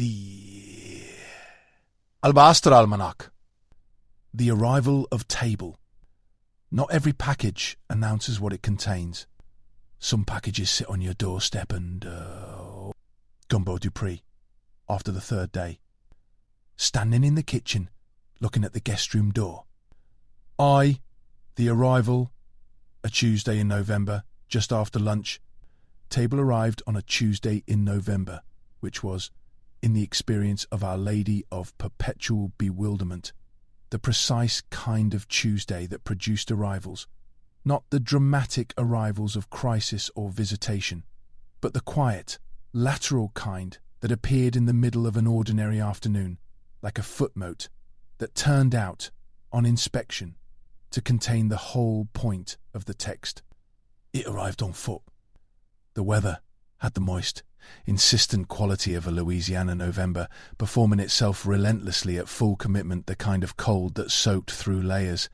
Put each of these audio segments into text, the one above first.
The ALABASTER Almanac. The arrival of table. Not every package announces what it contains. Some packages sit on your doorstep and... Gumbo Dupree, after the third day. Standing in the kitchen, looking at the guest room door. The arrival, a Tuesday in November, just after lunch. Table arrived on a Tuesday in November, which was, in the experience of Our Lady of Perpetual Bewilderment, the precise kind of Tuesday that produced arrivals, not the dramatic arrivals of crisis or visitation, but the quiet, lateral kind that appeared in the middle of an ordinary afternoon, like a footnote that turned out, on inspection, to contain the whole point of the text. It arrived on foot. The weather had the moist, insistent quality of a Louisiana November, performing itself relentlessly at full commitment, the kind of cold that soaked through layers,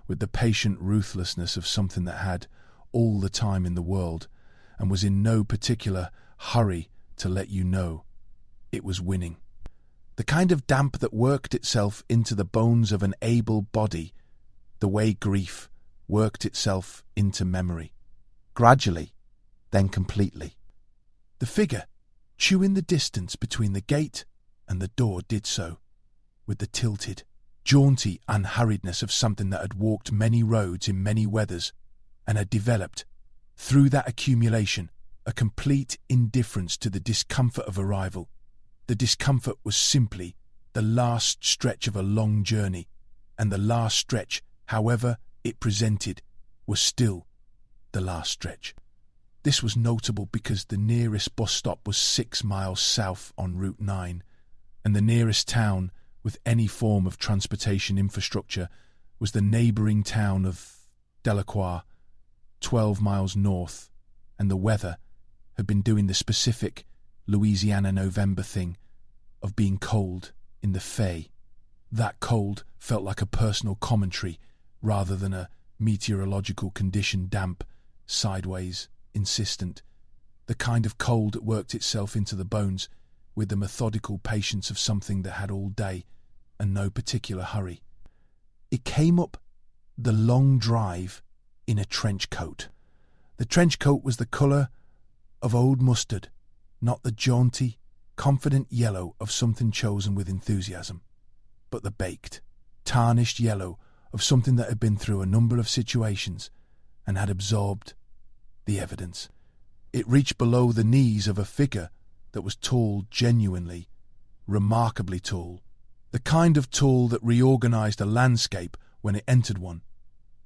with the patient ruthlessness of something that had all the time in the world and was in no particular hurry to let you know it was winning. The kind of damp that worked itself into the bones of an able body, the way grief worked itself into memory. Gradually, then completely. The figure, chewing the distance between the gate and the door, did so, with the tilted, jaunty unhurriedness of something that had walked many roads in many weathers, and had developed, through that accumulation, a complete indifference to the discomfort of arrival. The discomfort was simply the last stretch of a long journey, and the last stretch, however it presented, was still the last stretch. This was notable because the nearest bus stop was 6 miles south on Route 9, and the nearest town with any form of transportation infrastructure was the neighbouring town of Delacroix, 12 miles north, and the weather had been doing the specific Louisiana November thing of being cold in the Fay. That cold felt like a personal commentary rather than a meteorological condition, damp, sideways, insistent, the kind of cold that worked itself into the bones with the methodical patience of something that had all day and no particular hurry. It came up the long drive in a trench coat. The trench coat was the colour of old mustard, not the jaunty, confident yellow of something chosen with enthusiasm, but the baked, tarnished yellow of something that had been through a number of situations and had absorbed the evidence. It reached below the knees of a figure that was tall, genuinely, remarkably tall, the kind of tall that reorganized a landscape when it entered one,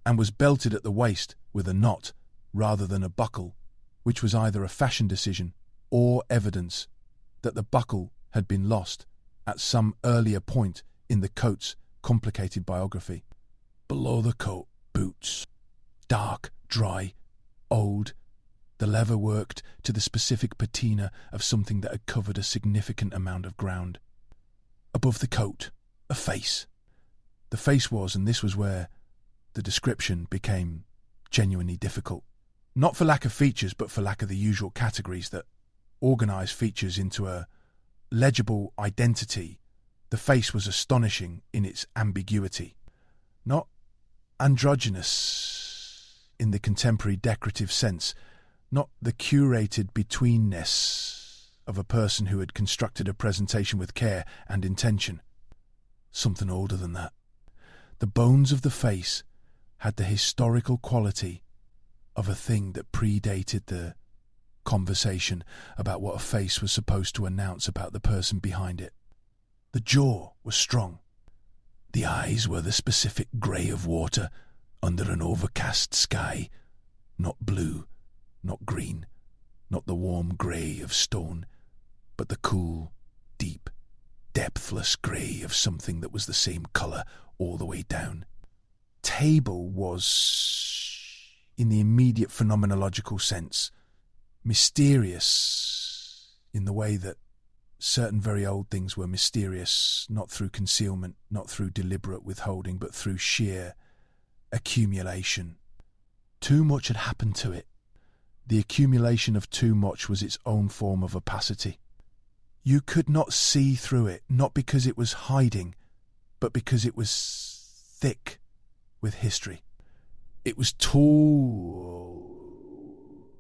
and was belted at the waist with a knot rather than a buckle, which was either a fashion decision or evidence that the buckle had been lost at some earlier point in the coat's complicated biography. Below the coat, boots, dark, dry, old, the leather worked to the specific patina of something that had covered a significant amount of ground. Above the coat, a face. The face was, and this was where the description became genuinely difficult. Not for lack of features, but for lack of the usual categories that organise features into a legible identity. The face was astonishing in its ambiguity. Not androgynous in the contemporary decorative sense, not the curated betweenness of a person who had constructed a presentation with care and intention. Something older than that. The bones of the face had the historical quality of a thing that predated the conversation about what a face was supposed to announce about the person behind it. The jaw was strong. The eyes were the specific grey of water under an overcast sky, not blue, not green, not the warm grey of stone, but the cool, deep, depthless grey of something that was the same colour all the way down. Table was, in the immediate phenomenological sense, mysterious in the way that certain very old things were mysterious, not through concealment, not through deliberate withholding, but through sheer accumulation. Too much had happened to it. The accumulation of too much was its own form of opacity. You could not see through it, not because it was hiding, but because it was thick with history. It was tall,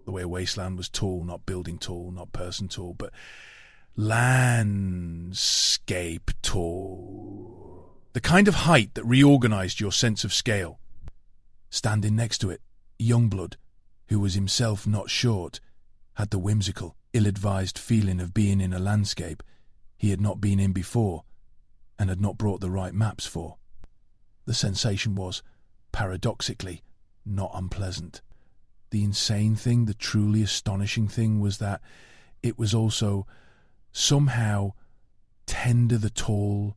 the way a wasteland was tall, not building tall, not person tall, but landscape tall. The kind of height that reorganized your sense of scale. Standing next to it, Youngblood, who was himself not short, had the whimsical, ill-advised feeling of being in a landscape he had not been in before and had not brought the right maps for. The sensation was, paradoxically, not unpleasant. The insane thing, the truly astonishing thing, was that it was also somehow tender. The tall,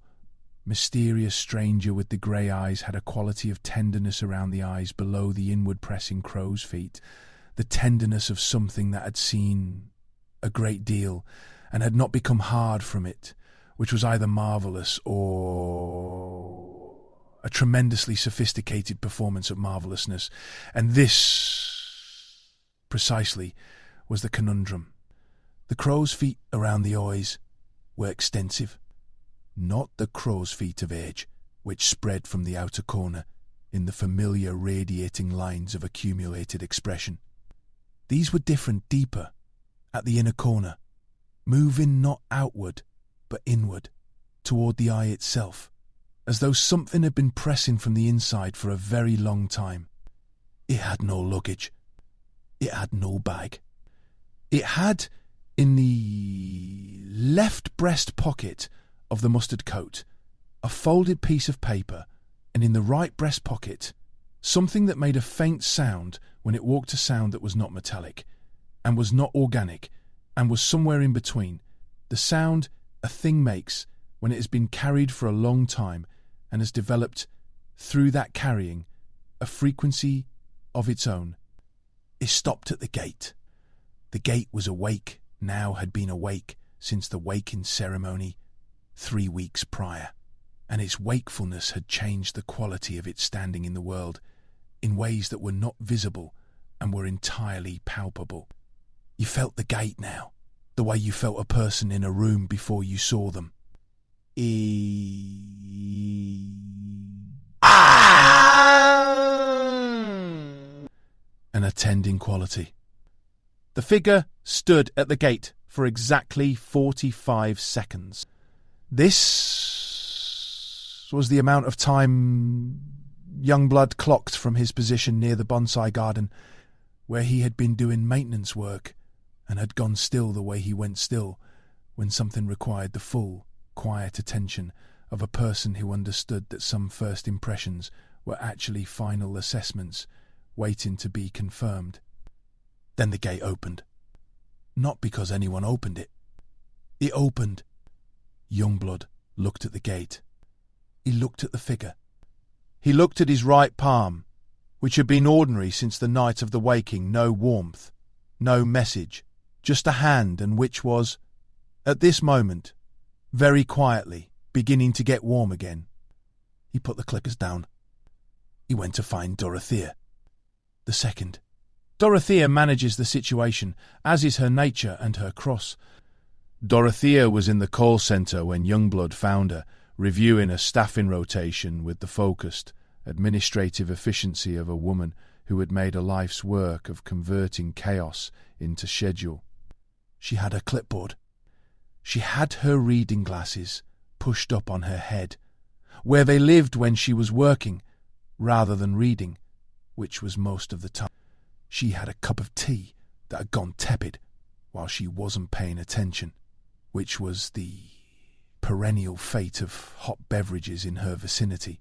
mysterious stranger with the grey eyes had a quality of tenderness around the eyes below the inward-pressing crow's feet, the tenderness of something that had seen a great deal and had not become hard from it, which was either marvellous or a tremendously sophisticated performance of marvellousness. And this, precisely, was the conundrum. The crow's feet around the eyes were extensive, not the crow's feet of age, which spread from the outer corner in the familiar radiating lines of accumulated expression. These were different, deeper, at the inner corner, moving not outward, but inward, toward the eye itself, as though something had been pressing from the inside for a very long time. It had no luggage. It had no bag. It had, in the left breast pocket of the mustard coat, a folded piece of paper, and in the right breast pocket, something that made a faint sound when it walked, a sound that was not metallic, and was not organic, and was somewhere in between, the sound a thing makes when it has been carried for a long time and has developed, through that carrying, a frequency of its own. It stopped at the gate. The gate was awake, now had been awake since the waking ceremony 3 weeks prior, and its wakefulness had changed the quality of its standing in the world in ways that were not visible and were entirely palpable. You felt the gate now, the way you felt a person in a room before you saw them. An attending quality. The figure stood at the gate for exactly 45 seconds. This was the amount of time Youngblood clocked from his position near the bonsai garden, where he had been doing maintenance work and had gone still the way he went still when something required the full, quiet attention of a person who understood that some first impressions were actually final assessments waiting to be confirmed. Then the gate opened. Not because anyone opened it. It opened. Youngblood looked at the gate. He looked at the figure. He looked at his right palm, which had been ordinary since the night of the waking, no warmth, no message, just a hand, and which was, at this moment, very quietly, beginning to get warm again. He put the clickers down. He went to find Dorothea. The second. Dorothea manages the situation, as is her nature and her cross. Dorothea was in the call centre when Youngblood found her, reviewing a staffing rotation with the focused, administrative efficiency of a woman who had made a life's work of converting chaos into schedule. She had her clipboard. She had her reading glasses pushed up on her head, where they lived when she was working, rather than reading, which was most of the time. She had a cup of tea that had gone tepid while she wasn't paying attention, which was the perennial fate of hot beverages in her vicinity.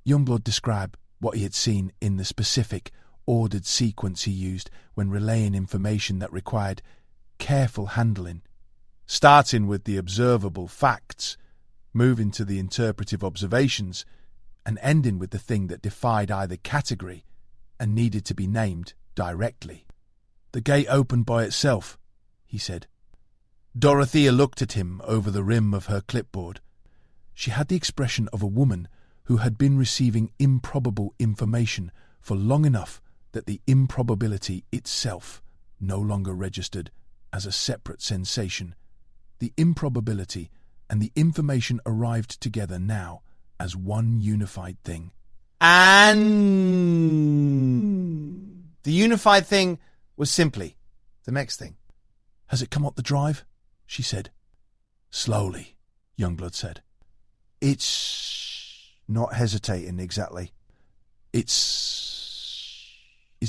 Youngblood described what he had seen in the specific, ordered sequence he used when relaying information that required careful handling, starting with the observable facts, moving to the interpretive observations, and ending with the thing that defied either category and needed to be named directly. "The gate opened by itself," he said. Dorothea looked at him over the rim of her clipboard. She had the expression of a woman who had been receiving improbable information for long enough that the improbability itself no longer registered as a separate sensation, the improbability, and the information arrived together now as one unified thing. And the unified thing was simply the next thing. "Has it come up the drive?" she said. "Slowly," Youngblood said. It's not hesitating exactly. It's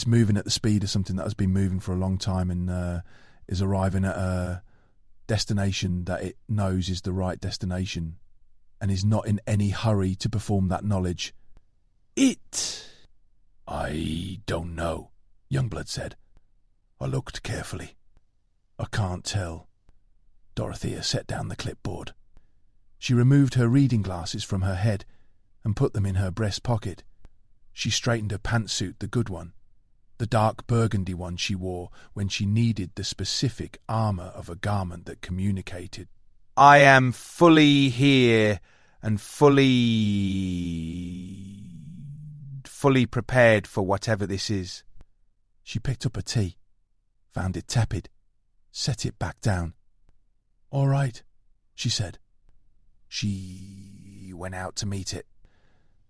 moving at the speed of something that has been moving for a long time and is arriving at a destination that it knows is the right destination and is not in any hurry to perform that knowledge. I don't know," Youngblood said. "I looked carefully. I can't tell." Dorothea set down the clipboard. She removed her reading glasses from her head and put them in her breast pocket. She straightened her pantsuit, the good one, the dark burgundy one she wore when she needed the specific armour of a garment that communicated. "I am fully here and fully prepared for whatever this is." She picked up a tea, found it tepid, set it back down. "All right," she said. She went out to meet it.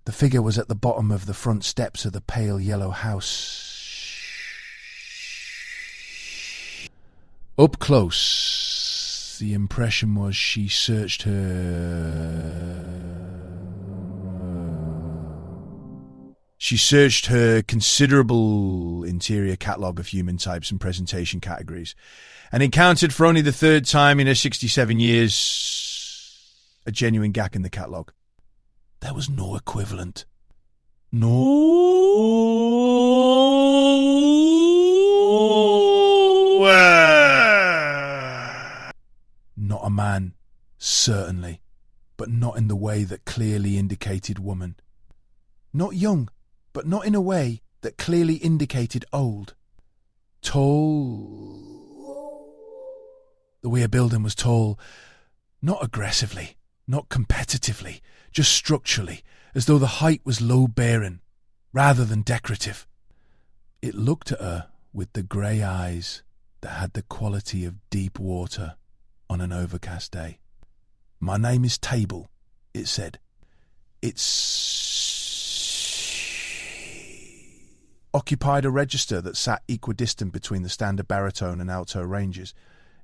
The figure was at the bottom of the front steps of the pale yellow house. Up close, the impression was she searched her considerable interior catalogue of human types and presentation categories, and encountered for only the third time in her 67 years a genuine gap in the catalogue. There was no equivalent. Not a man, certainly, but not in the way that clearly indicated woman. Not young, but not in a way that clearly indicated old. Tall. The weir building was tall, not aggressively, not competitively, just structurally, as though the height was low-bearing, rather than decorative. It looked at her with the grey eyes that had the quality of deep water on an overcast day. "My name is Table," it said. Occupied a register that sat equidistant between the standard baritone and alto ranges,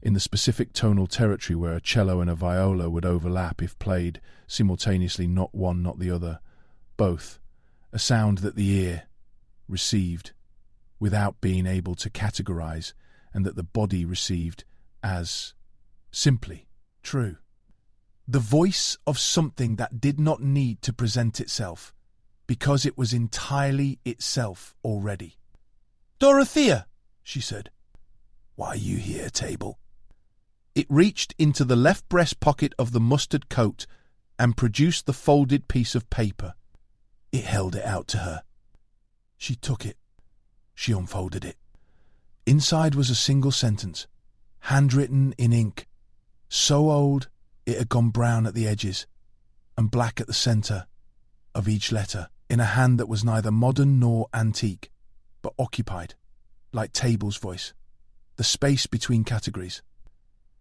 in the specific tonal territory where a cello and a viola would overlap if played simultaneously, not one, not the other, both, a sound that the ear received without being able to categorize, and that the body received as simply true. The voice of something that did not need to present itself, because it was entirely itself already. "Dorothea," she said. "Why are you here, Table?" It reached into the left breast pocket of the mustard coat and produced the folded piece of paper. It held it out to her. She took it. She unfolded it. Inside was a single sentence, handwritten in ink, so old it had gone brown at the edges and black at the centre of each letter, in a hand that was neither modern nor antique, but occupied, like Table's voice, the space between categories.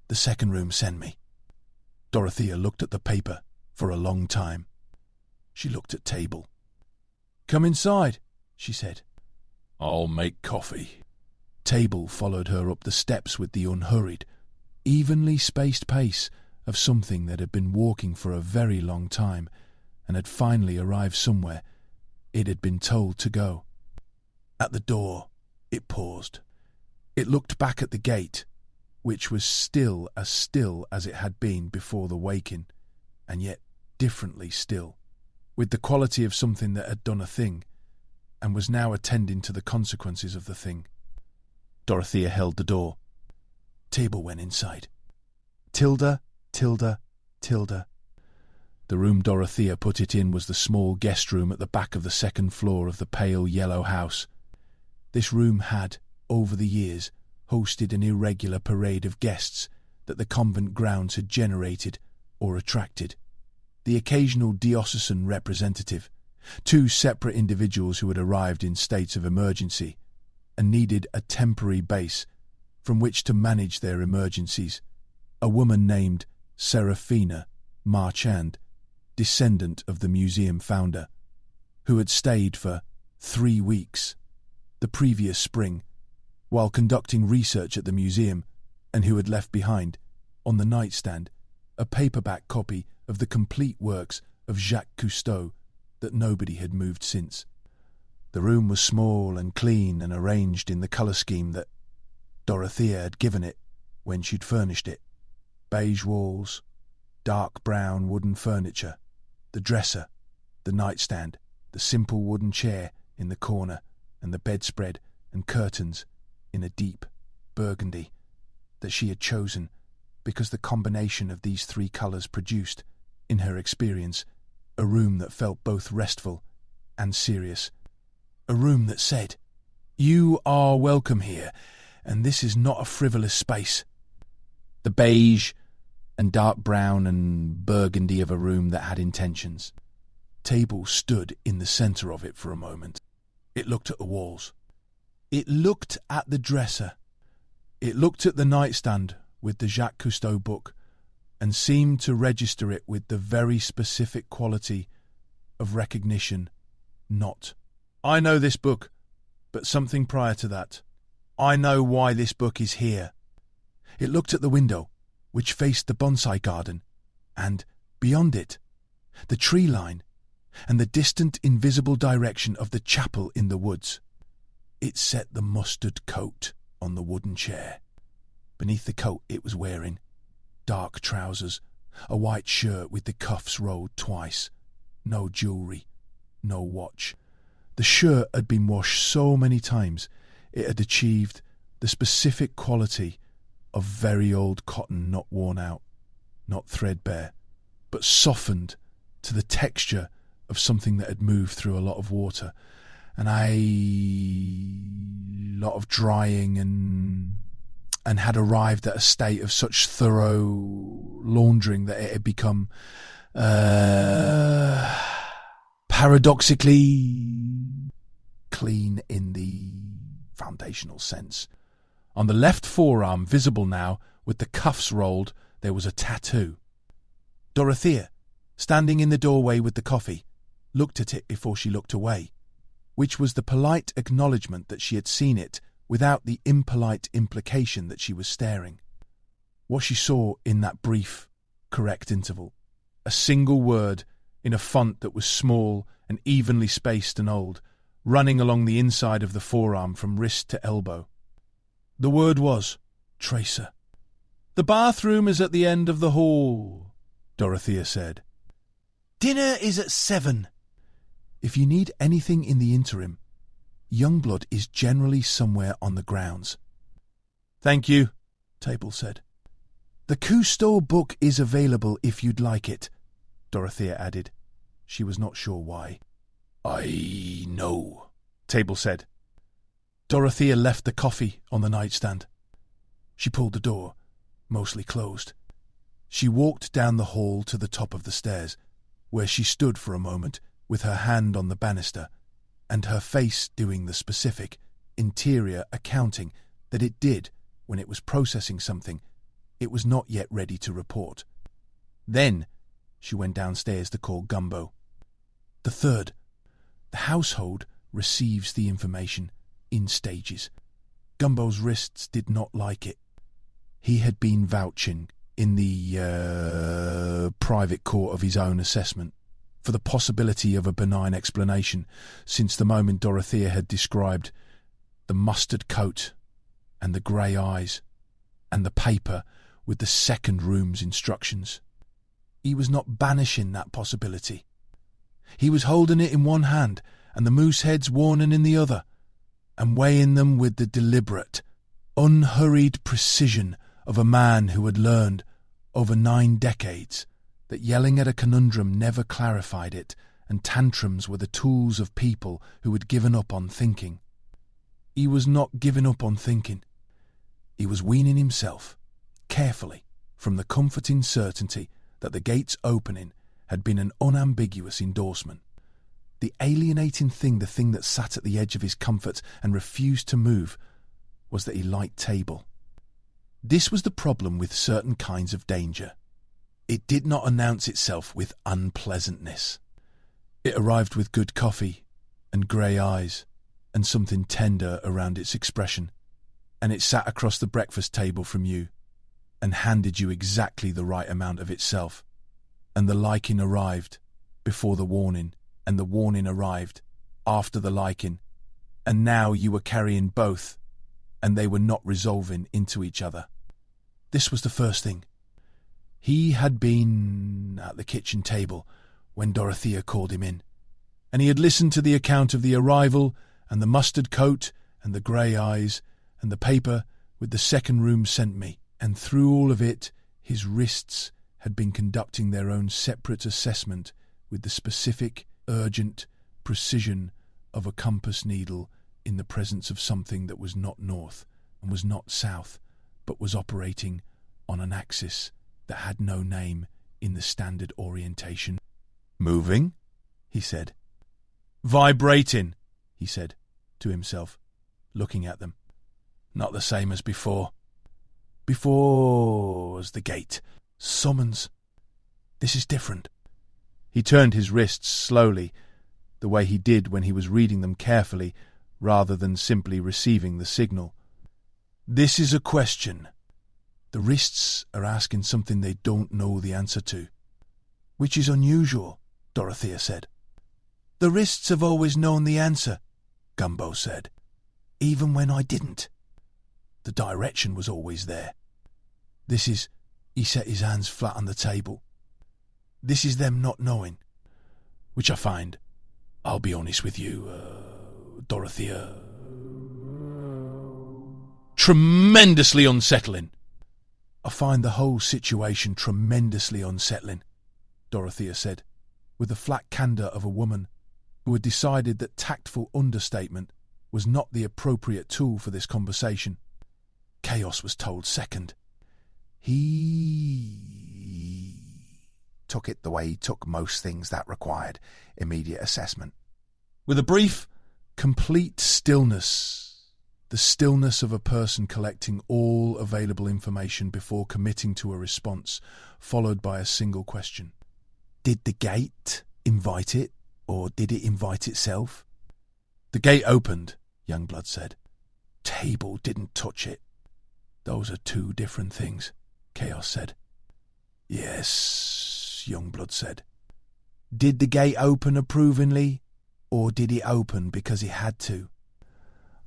"The second room, send me." Dorothea looked at the paper for a long time. She looked at Table. "Come inside," she said. "I'll make coffee." Table followed her up the steps with the unhurried, evenly spaced pace of something that had been walking for a very long time and had finally arrived somewhere it had been told to go. At the door, it paused. It looked back at the gate, which was still as it had been before the waking, and yet differently still, with the quality of something that had done a thing, and was now attending to the consequences of the thing. Dorothea held the door. Table went inside. Tilda, Tilda, Tilda. The room Dorothea put it in was the small guest room at the back of the second floor of the pale yellow house. This room had, over the years, hosted an irregular parade of guests that the convent grounds had generated or attracted. The occasional diocesan representative, two separate individuals who had arrived in states of emergency and needed a temporary base from which to manage their emergencies, a woman named Serafina Marchand, descendant of the museum founder, who had stayed for 3 weeks the previous spring while conducting research at the museum, and who had left behind, on the nightstand, a paperback copy of the complete works of Jacques Cousteau that nobody had moved since. The room was small and clean and arranged in the colour scheme that Dorothea had given it when she'd furnished it. Beige walls, dark brown wooden furniture, the dresser, the nightstand, the simple wooden chair in the corner, and the bedspread and curtains in a deep burgundy that she had chosen because the combination of these 3 colours produced, in her experience, a room that felt both restful and serious. A room that said, "You are welcome here, and this is not a frivolous space." The beige and dark brown and burgundy of a room that had intentions. Table stood in the centre of it for a moment. It looked at the walls. It looked at the dresser. It looked at the nightstand with the Jacques Cousteau book and seemed to register it with the very specific quality of recognition. Not, "I know this book, but something prior to that. I know why this book is here." It looked at the window, which faced the bonsai garden, and, beyond it, the tree line, and the distant invisible direction of the chapel in the woods. It set the mustard coat on the wooden chair. Beneath the coat it was wearing dark trousers, a white shirt with the cuffs rolled twice, no jewellery, no watch. The shirt had been washed so many times it had achieved the specific quality of very old cotton, not worn out, not threadbare, but softened to the texture of something that had moved through a lot of water and a lot of drying and had arrived at a state of such thorough laundering that it had become paradoxically clean in the foundational sense. On the left forearm, visible now, with the cuffs rolled, there was a tattoo. Dorothea, standing in the doorway with the coffee, looked at it before she looked away, which was the polite acknowledgement that she had seen it without the impolite implication that she was staring. What she saw in that brief, correct interval, a single word in a font that was small and evenly spaced and old, running along the inside of the forearm from wrist to elbow. The word was Tracer. "The bathroom is at the end of the hall," Dorothea said. "Dinner is at 7. If you need anything in the interim, Youngblood is generally somewhere on the grounds." "Thank you," Table said. "The Cousteau book is available if you'd like it," Dorothea added. She was not sure why. "I know," Table said. Dorothea left the coffee on the nightstand. She pulled the door, mostly closed. She walked down the hall to the top of the stairs, where she stood for a moment with her hand on the banister, and her face doing the specific, interior accounting that it did when it was processing something it was not yet ready to report. Then she went downstairs to call Gumbo. The third, the household receives the information in stages. Gumbo's wrists did not like it. He had been vouching in the private court of his own assessment for the possibility of a benign explanation since the moment Dorothea had described the mustard coat and the grey eyes and the paper with the second room's instructions. He was not banishing that possibility. He was holding it in one hand and the moose heads warning in the other, and weighing them with the deliberate, unhurried precision of a man who had learned over 9 decades that yelling at a conundrum never clarified it, and tantrums were the tools of people who had given up on thinking. He was not giving up on thinking. He was weaning himself, carefully, from the comforting certainty that the gate's opening had been an unambiguous endorsement. The alienating thing, the thing that sat at the edge of his comfort and refused to move, was that he liked Table. This was the problem with certain kinds of danger. It did not announce itself with unpleasantness. It arrived with good coffee and grey eyes and something tender around its expression, and it sat across the breakfast table from you and handed you exactly the right amount of itself. And the liking arrived before the warning, and the warning arrived after the liking, and now you were carrying both, and they were not resolving into each other. This was the first thing. He had been at the kitchen table when Dorothea called him in, and he had listened to the account of the arrival and the mustard coat and the grey eyes and the paper with the second room sent me, and through all of it his wrists had been conducting their own separate assessment with the specific, urgent precision of a compass needle in the presence of something that was not north and was not south, but was operating on an axis that had no name in the standard orientation. "Moving?" he said. "Vibrating," he said to himself, looking at them. "Not the same as before. Before was the gate. Summons. This is different." He turned his wrists slowly, the way he did when he was reading them carefully, rather than simply receiving the signal. "This is a question. The wrists are asking something they don't know the answer to." "Which is unusual," Dorothea said. "The wrists have always known the answer," Gumbo said. "Even when I didn't. The direction was always there. This is," he set his hands flat on the table, "this is them not knowing. Which I find, I'll be honest with you, Dorothea, tremendously unsettling." "I find the whole situation tremendously unsettling," Dorothea said, with the flat candour of a woman who had decided that tactful understatement was not the appropriate tool for this conversation. Chaos was told second. He took it the way he took most things that required immediate assessment. With a brief, complete stillness, the stillness of a person collecting all available information before committing to a response, followed by a single question. "Did the gate invite it, or did it invite itself?" "The gate opened," Youngblood said. "Table didn't touch it." "Those are two different things," Chaos said. "Yes," Youngblood said. "Did the gate open approvingly, or did it open because it had to?"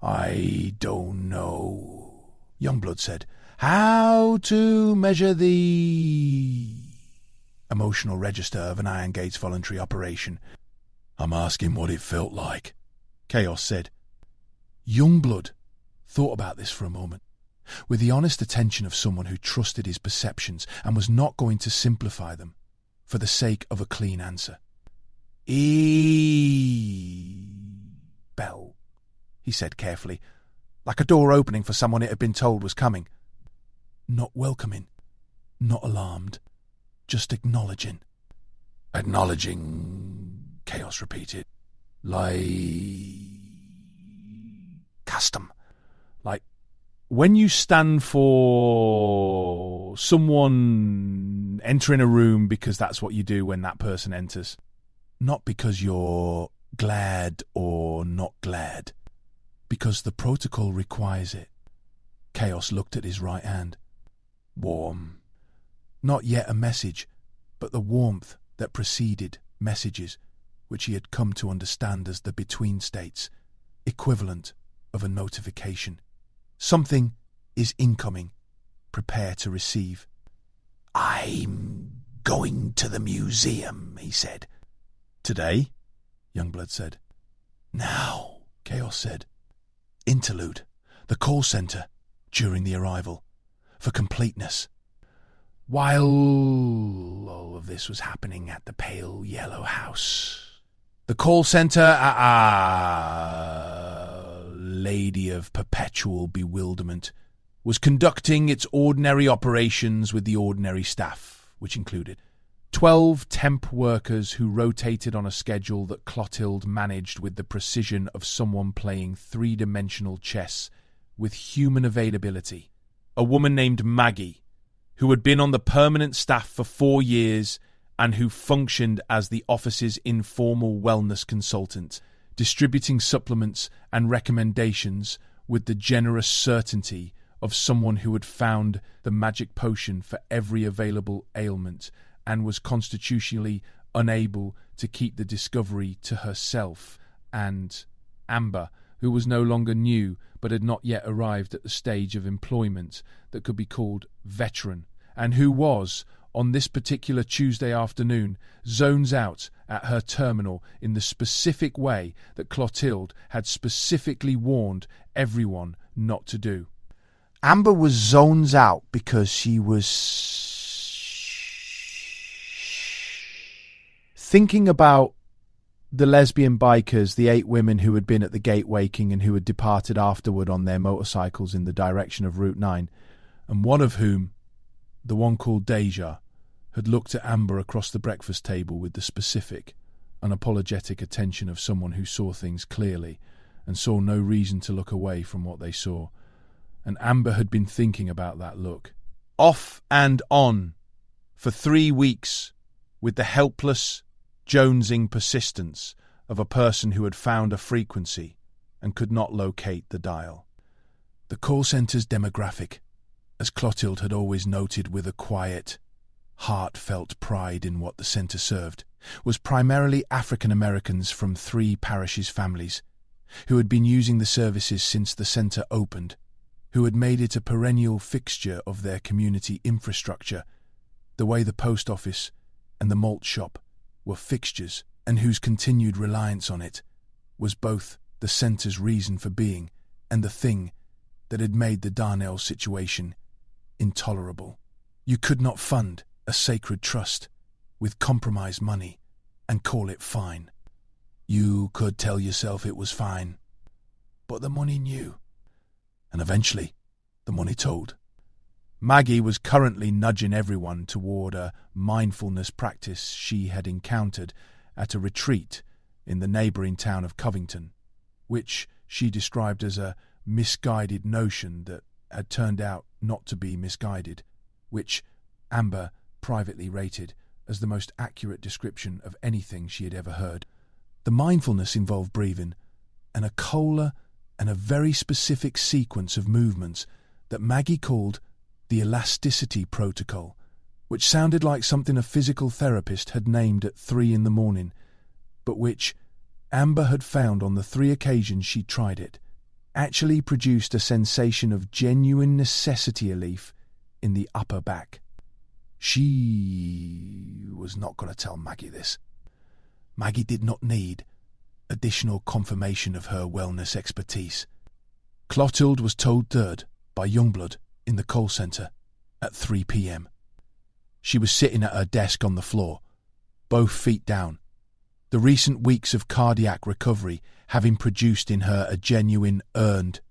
"I don't know," Youngblood said. "How to measure the emotional register of an Iron Gates voluntary operation?" "I'm asking what it felt like," Chaos said. Youngblood thought about this for a moment, with the honest attention of someone who trusted his perceptions and was not going to simplify them for the sake of a clean answer. "Bell," he said carefully, like a door opening for someone it had been told was coming. Not welcoming, not alarmed, just acknowledging. "Acknowledging," Chaos repeated. "Custom. Like when you stand for someone entering a room because that's what you do when that person enters. Not because you're glad or not glad. Because the protocol requires it." Chaos looked at his right hand. Warm. Not yet a message, but the warmth that preceded messages, which he had come to understand as the between states, equivalent of a notification. Something is incoming. Prepare to receive. "I'm going to the museum," he said. "Today?" Youngblood said. "Now," Chaos said. Interlude. The call centre during the arrival. For completeness. While all of this was happening at the Pale Yellow House, the call centre at Our Lady of Perpetual Bewilderment was conducting its ordinary operations with the ordinary staff, which included 12 temp workers who rotated on a schedule that Clotilde managed with the precision of someone playing three-dimensional chess with human availability, a woman named Maggie, who had been on the permanent staff for 4 years and who functioned as the office's informal wellness consultant, distributing supplements and recommendations with the generous certainty of someone who had found the magic potion for every available ailment and was constitutionally unable to keep the discovery to herself and Amber, who was no longer new but had not yet arrived at the stage of employment that could be called veteran, and who was, on this particular Tuesday afternoon, zones out at her terminal in the specific way that Clotilde had specifically warned everyone not to do. Amber was zones out because she was thinking about the lesbian bikers, the 8 women who had been at the gate waking and who had departed afterward on their motorcycles in the direction of Route 9, and one of whom, the one called Deja, had looked at Amber across the breakfast table with the specific, unapologetic attention of someone who saw things clearly and saw no reason to look away from what they saw. And Amber had been thinking about that look, off and on, for 3 weeks, with the helpless, jonesing persistence of a person who had found a frequency and could not locate the dial. The call centre's demographic, as Clotilde had always noted with a quiet, heartfelt pride in what the centre served, was primarily African Americans from 3 parishes' families, who had been using the services since the centre opened, who had made it a perennial fixture of their community infrastructure, the way the post office and the malt shop were fixtures, and whose continued reliance on it was both the centre's reason for being and the thing that had made the Darnell situation intolerable. You could not fund a sacred trust with compromised money and call it fine. You could tell yourself it was fine, but the money knew, and eventually the money told. Maggie was currently nudging everyone toward a mindfulness practice she had encountered at a retreat in the neighbouring town of Covington, which she described as a misguided notion that had turned out not to be misguided, which Amber privately rated as the most accurate description of anything she had ever heard. The mindfulness involved breathing and a cola and a very specific sequence of movements that Maggie called the elasticity protocol, which sounded like something a physical therapist had named at 3 a.m, but which Amber had found on the 3 occasions she'd tried it, actually produced a sensation of genuine necessity relief in the upper back. She was not going to tell Maggie this. Maggie did not need additional confirmation of her wellness expertise. Clotilde was told third by Youngblood in the call centre at 3 p.m. She was sitting at her desk on the floor, both feet down, the recent weeks of cardiac recovery having produced in her a genuine, earned,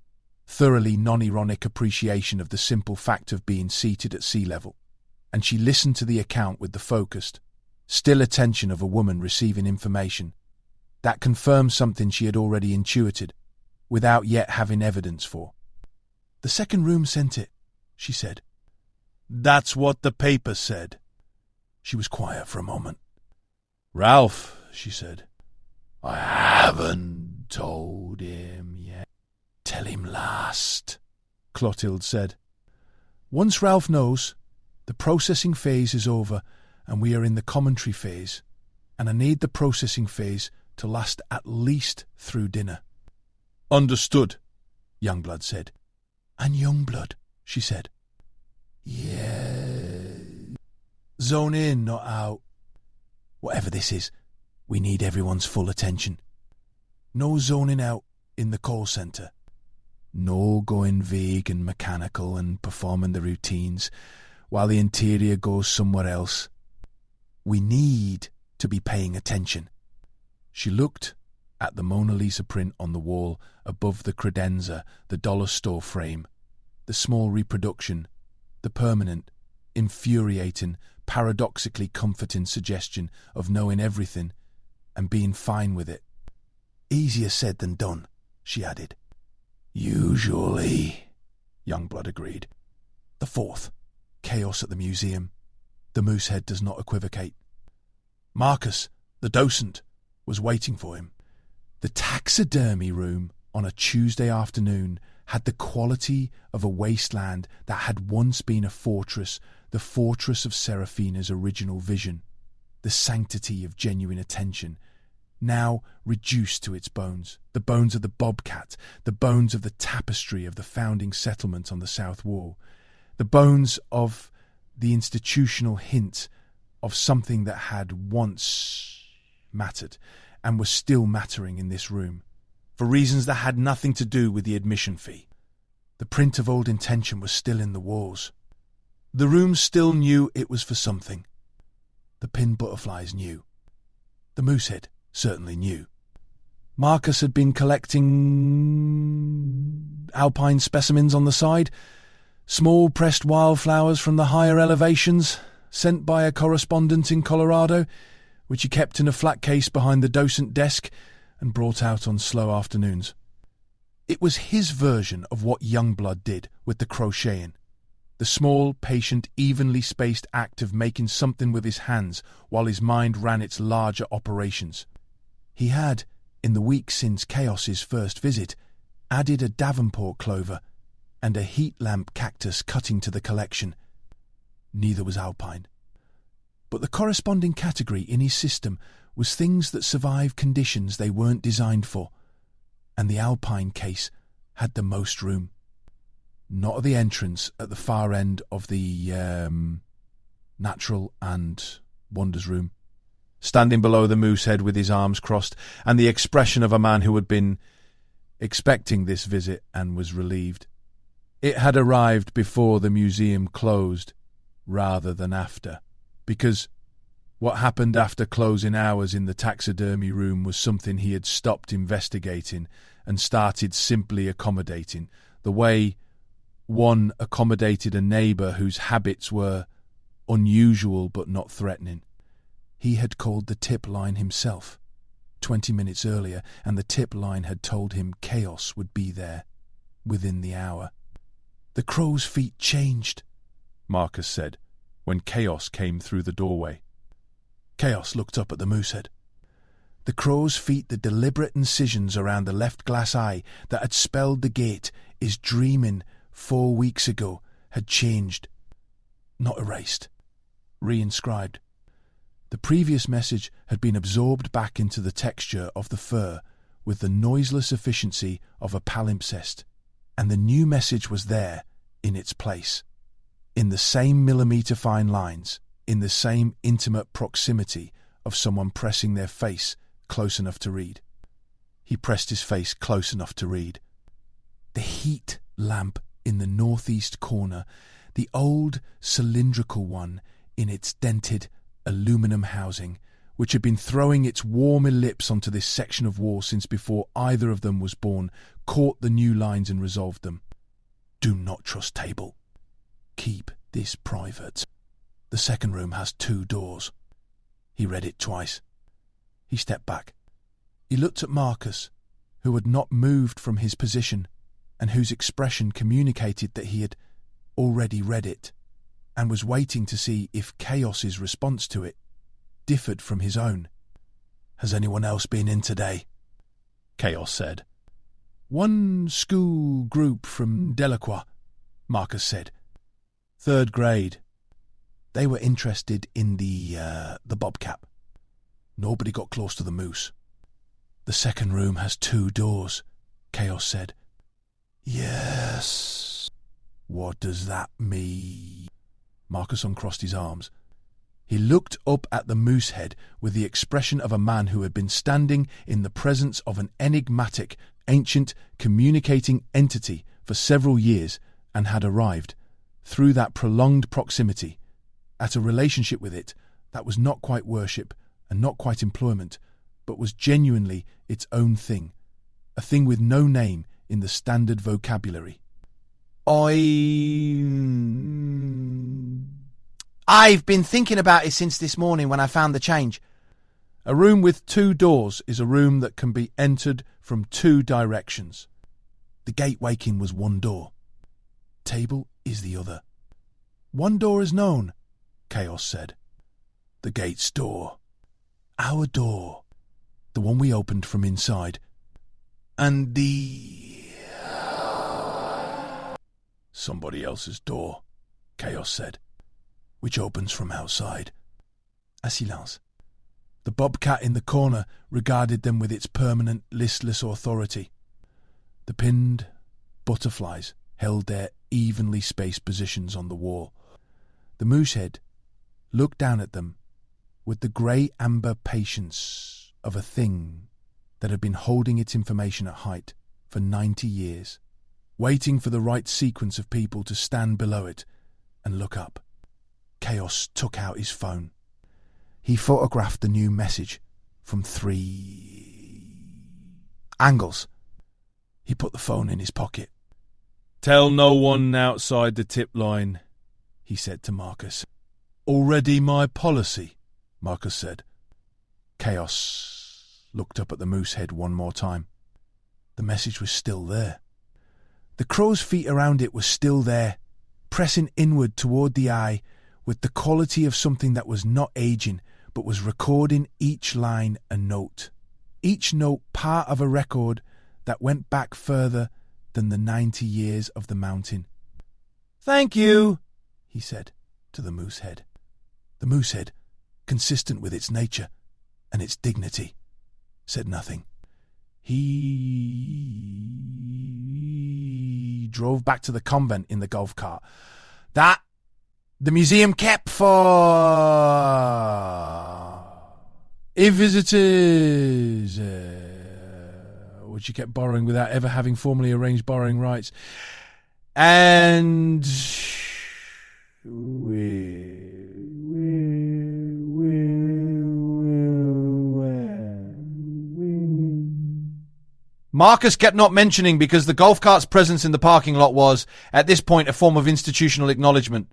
thoroughly non-ironic appreciation of the simple fact of being seated at sea level, and she listened to the account with the focused, still attention of a woman receiving information that confirmed something she had already intuited, without yet having evidence for. "The second room sent it," she said. "That's what the paper said." She was quiet for a moment. "Ralph," she said. "I haven't told him yet." "Tell him last," Clotilde said. "Once Ralph knows, the processing phase is over and we are in the commentary phase, and I need the processing phase to last at least through dinner." "Understood," Youngblood said. "And Youngblood," she said. "Yeah. Zone in, not out. Whatever this is, we need everyone's full attention. No zoning out in the call centre. No going vague and mechanical and performing the routines while the interior goes somewhere else. We need to be paying attention." She looked at the Mona Lisa print on the wall above the credenza, the dollar store frame, the small reproduction, the permanent, infuriating, paradoxically comforting suggestion of knowing everything and being fine with it. "Easier said than done," she added. "Usually," Youngblood agreed. The fourth, chaos at the museum. The Moosehead does not equivocate. Marcus, the docent, was waiting for him. The taxidermy room on a Tuesday afternoon had the quality of a wasteland that had once been a fortress, the fortress of Seraphina's original vision, the sanctity of genuine attention, now reduced to its bones, the bones of the bobcat, the bones of the tapestry of the founding settlement on the south wall, the bones of the institutional hint of something that had once mattered and was still mattering in this room, for reasons that had nothing to do with the admission fee. The print of old intention was still in the walls. The room still knew it was for something. The pinned butterflies knew. The Moosehead certainly knew. Marcus had been collecting alpine specimens on the side, small pressed wildflowers from the higher elevations, sent by a correspondent in Colorado, which he kept in a flat case behind the docent desk and brought out on slow afternoons. It was his version of what Youngblood did with the crocheting, the small, patient, evenly spaced act of making something with his hands while his mind ran its larger operations. He had, in the week since Chaos's first visit, added a Davenport clover and a heat lamp cactus cutting to the collection. Neither was alpine. But the corresponding category in his system was things that survive conditions they weren't designed for, and the alpine case had the most room. Not at the entrance at the far end of the natural and wonders room, standing below the Moosehead with his arms crossed and the expression of a man who had been expecting this visit and was relieved. It had arrived before the museum closed rather than after, because what happened after closing hours in the taxidermy room was something he had stopped investigating and started simply accommodating, the way one accommodated a neighbour whose habits were unusual but not threatening. He had called the tip line himself 20 minutes earlier, and the tip line had told him Chaos would be there within the hour. The crow's feet changed, Marcus said, when Chaos came through the doorway. Chaos looked up at the Moosehead. The crow's feet, the deliberate incisions around the left glass eye that had spelled the gate is dreaming 4 weeks ago, had changed. Not erased. Reinscribed. The previous message had been absorbed back into the texture of the fur with the noiseless efficiency of a palimpsest, and the new message was there, in its place, in the same millimetre-fine lines, in the same intimate proximity of someone pressing their face close enough to read. He pressed his face close enough to read. The heat lamp in the northeast corner, the old cylindrical one in its dented aluminum housing, which had been throwing its warm ellipse onto this section of wall since before either of them was born, caught the new lines and resolved them. Do not trust table. Keep this private. The second room has 2 doors. He read it twice. He stepped back. He looked at Marcus, who had not moved from his position and whose expression communicated that he had already read it and was waiting to see if Chaos's response to it differed from his own. Has anyone else been in today? Chaos said. One school group from Delacroix, Marcus said. 3rd grade. They were interested in the bobcat. Nobody got close to the moose. The second room has 2 doors, Chaos said. Yes. What does that mean? Marcus uncrossed his arms. He looked up at the Moosehead with the expression of a man who had been standing in the presence of an enigmatic, ancient, communicating entity for several years and had arrived, through that prolonged proximity, at a relationship with it that was not quite worship and not quite employment, but was genuinely its own thing, a thing with no name in the standard vocabulary. I've been thinking about it since this morning when I found the change. A room with 2 doors is a room that can be entered from 2 directions. The gate waking was 1 door. Table is the other. One door is known, Chaos said. The gate's door. Our door. The one we opened from inside. And somebody else's door, Chaos said, which opens from outside. A silence. The bobcat in the corner regarded them with its permanent, listless authority. The pinned butterflies held their evenly spaced positions on the wall. The moosehead looked down at them with the grey-amber patience of a thing that had been holding its information at height for 90 years, waiting for the right sequence of people to stand below it and look up. Chaos took out his phone. He photographed the new message from 3 angles. He put the phone in his pocket. "Tell no one outside the tip line," he said to Marcus. "Already my policy," Marcus said. Chaos looked up at the moosehead one more time. The message was still there. The crow's feet around it were still there, pressing inward toward the eye with the quality of something that was not aging, but was recording each line a note. Each note part of a record that went back further than the 90 years of the mountain. "Thank you," he said to the moosehead. The moosehead, consistent with its nature and its dignity, said nothing. He drove back to the convent in the golf cart. That the museum kept for visitors, which you kept borrowing without ever having formally arranged borrowing rights. And Marcus kept not mentioning because the golf cart's presence in the parking lot was, at this point, a form of institutional acknowledgement.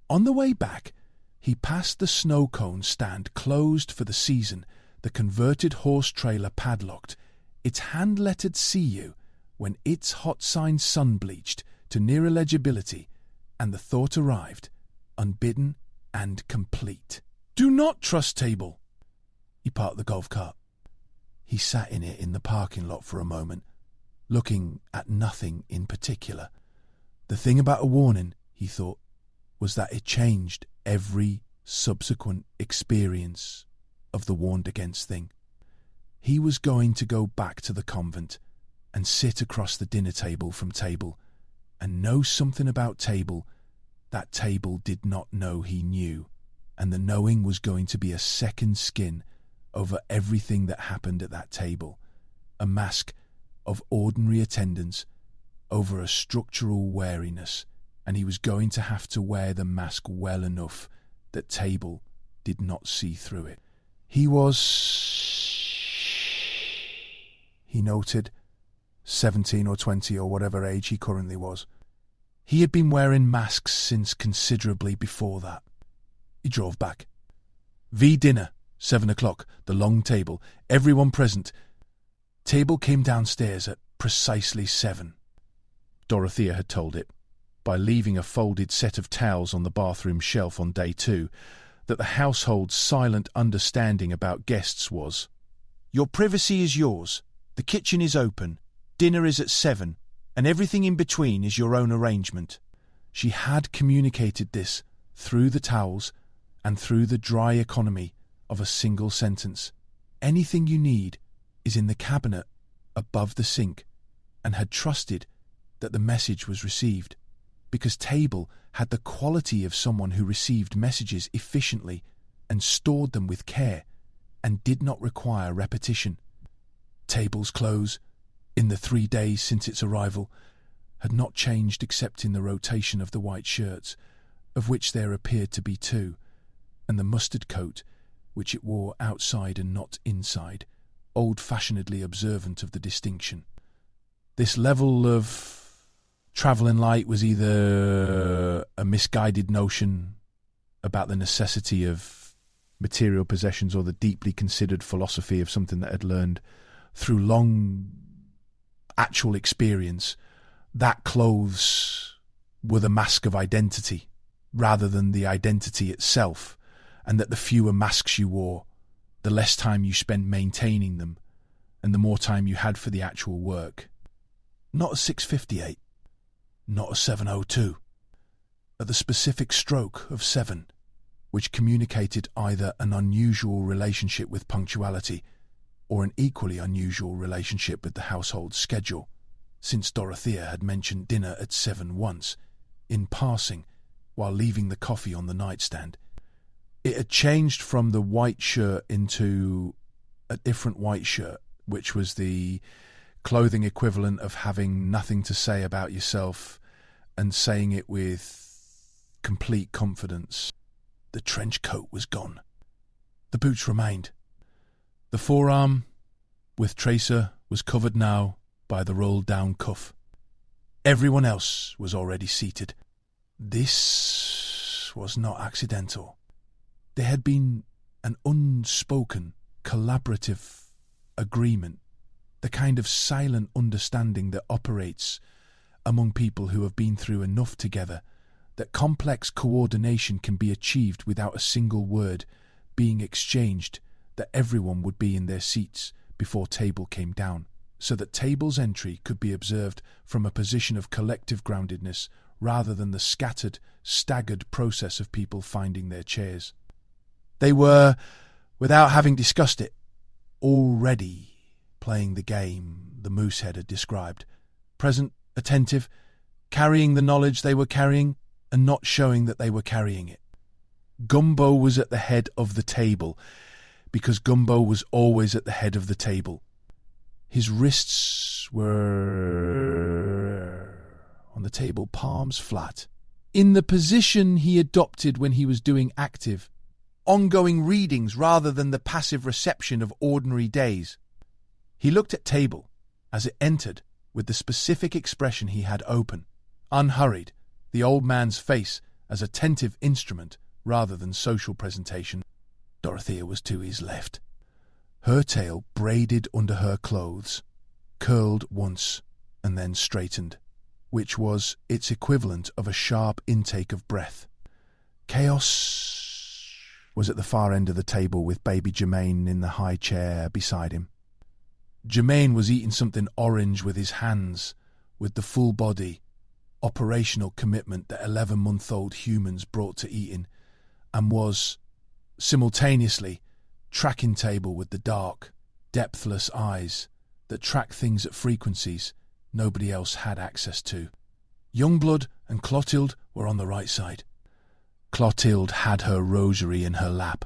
On the way back, he passed the snow cone stand closed for the season, the converted horse trailer padlocked, its hand-lettered "See You" when its hot sign sun-bleached to near illegibility, and the thought arrived, unbidden and complete. "Do not trust Table." He parked the golf cart. He sat in it in the parking lot for a moment, looking at nothing in particular. The thing about a warning, he thought, was that it changed every subsequent experience of the warned against thing. He was going to go back to the convent and sit across the dinner table from Table and know something about Table that Table did not know he knew, and the knowing was going to be a second skin over everything that happened at that table, a mask of ordinary attendance over a structural wariness, and he was going to have to wear the mask well enough that Table did not see through it. He was, he noted, 17 or 20 or whatever age he currently was. He had been wearing masks since considerably before that. He drove back. Dinner, 7 o'clock, the long table, everyone present. Table came downstairs at precisely 7. Dorothea had told it, by leaving a folded set of towels on the bathroom shelf on day 2, that the household's silent understanding about guests was, "Your privacy is yours, the kitchen is open, dinner is at 7, and everything in between is your own arrangement." She had communicated this through the towels and through the dry economy of a single sentence. Anything you need is in the cabinet above the sink, and had trusted that the message was received, because Table had the quality of someone who received messages efficiently and stored them with care and did not require repetition. Table's clothes, in the 3 days since its arrival, had not changed except in the rotation of the white shirts, of which there appeared to be 2, and the mustard coat, which it wore outside and not inside, old-fashionedly observant of the distinction. This level of travelling light was either a misguided notion about the necessity of material possessions or the deeply considered philosophy of something that had learned through long actual experience that clothes were the mask of identity, rather than the identity itself, and that the fewer masks you wore, the less time you spent maintaining them, and the more time you had for the actual work. Not a 6:58, not a 7:02, at the specific stroke of 7, which communicated either an unusual relationship with punctuality or an equally unusual relationship with the household schedule, since Dorothea had mentioned dinner at 7 once, in passing, while leaving the coffee on the nightstand. It had changed from the white shirt into a different white shirt, which was the clothing equivalent of having nothing to say about yourself and saying it with complete confidence. The trench coat was gone. The boots remained. The forearm, with tracer, was covered now by the rolled-down cuff. Everyone else was already seated. This was not accidental. There had been an unspoken, collaborative agreement, the kind of silent understanding that operates among people who have been through enough together that complex coordination can be achieved without a single word being exchanged, that everyone would be in their seats before table came down, so that table's entry could be observed from a position of collective groundedness rather than the scattered, staggered process of people finding their chairs. They were, without having discussed it, already playing the game the Moosehead had described, present, attentive, carrying the knowledge they were carrying and not showing that they were carrying it. Gumbo was at the head of the table, because Gumbo was always at the head of the table. His wrists were on the table, palms flat, in the position he adopted when he was doing active, ongoing readings rather than the passive reception of ordinary days. He looked at table as it entered with the specific expression he had open, unhurried, the old man's face as attentive instrument rather than social presentation. Dorothea was to his left. Her tail braided under her clothes, curled once and then straightened, which was its equivalent of a sharp intake of breath. Chaos was at the far end of the table with baby Jermaine in the high chair beside him. Jermaine was eating something orange with his hands, with the full body, operational commitment that 11-month-old humans brought to eating, and was, simultaneously, tracking table with the dark, depthless eyes that track things at frequencies nobody else had access to. Youngblood and Clotilde were on the right side. Clotilde had her rosary in her lap.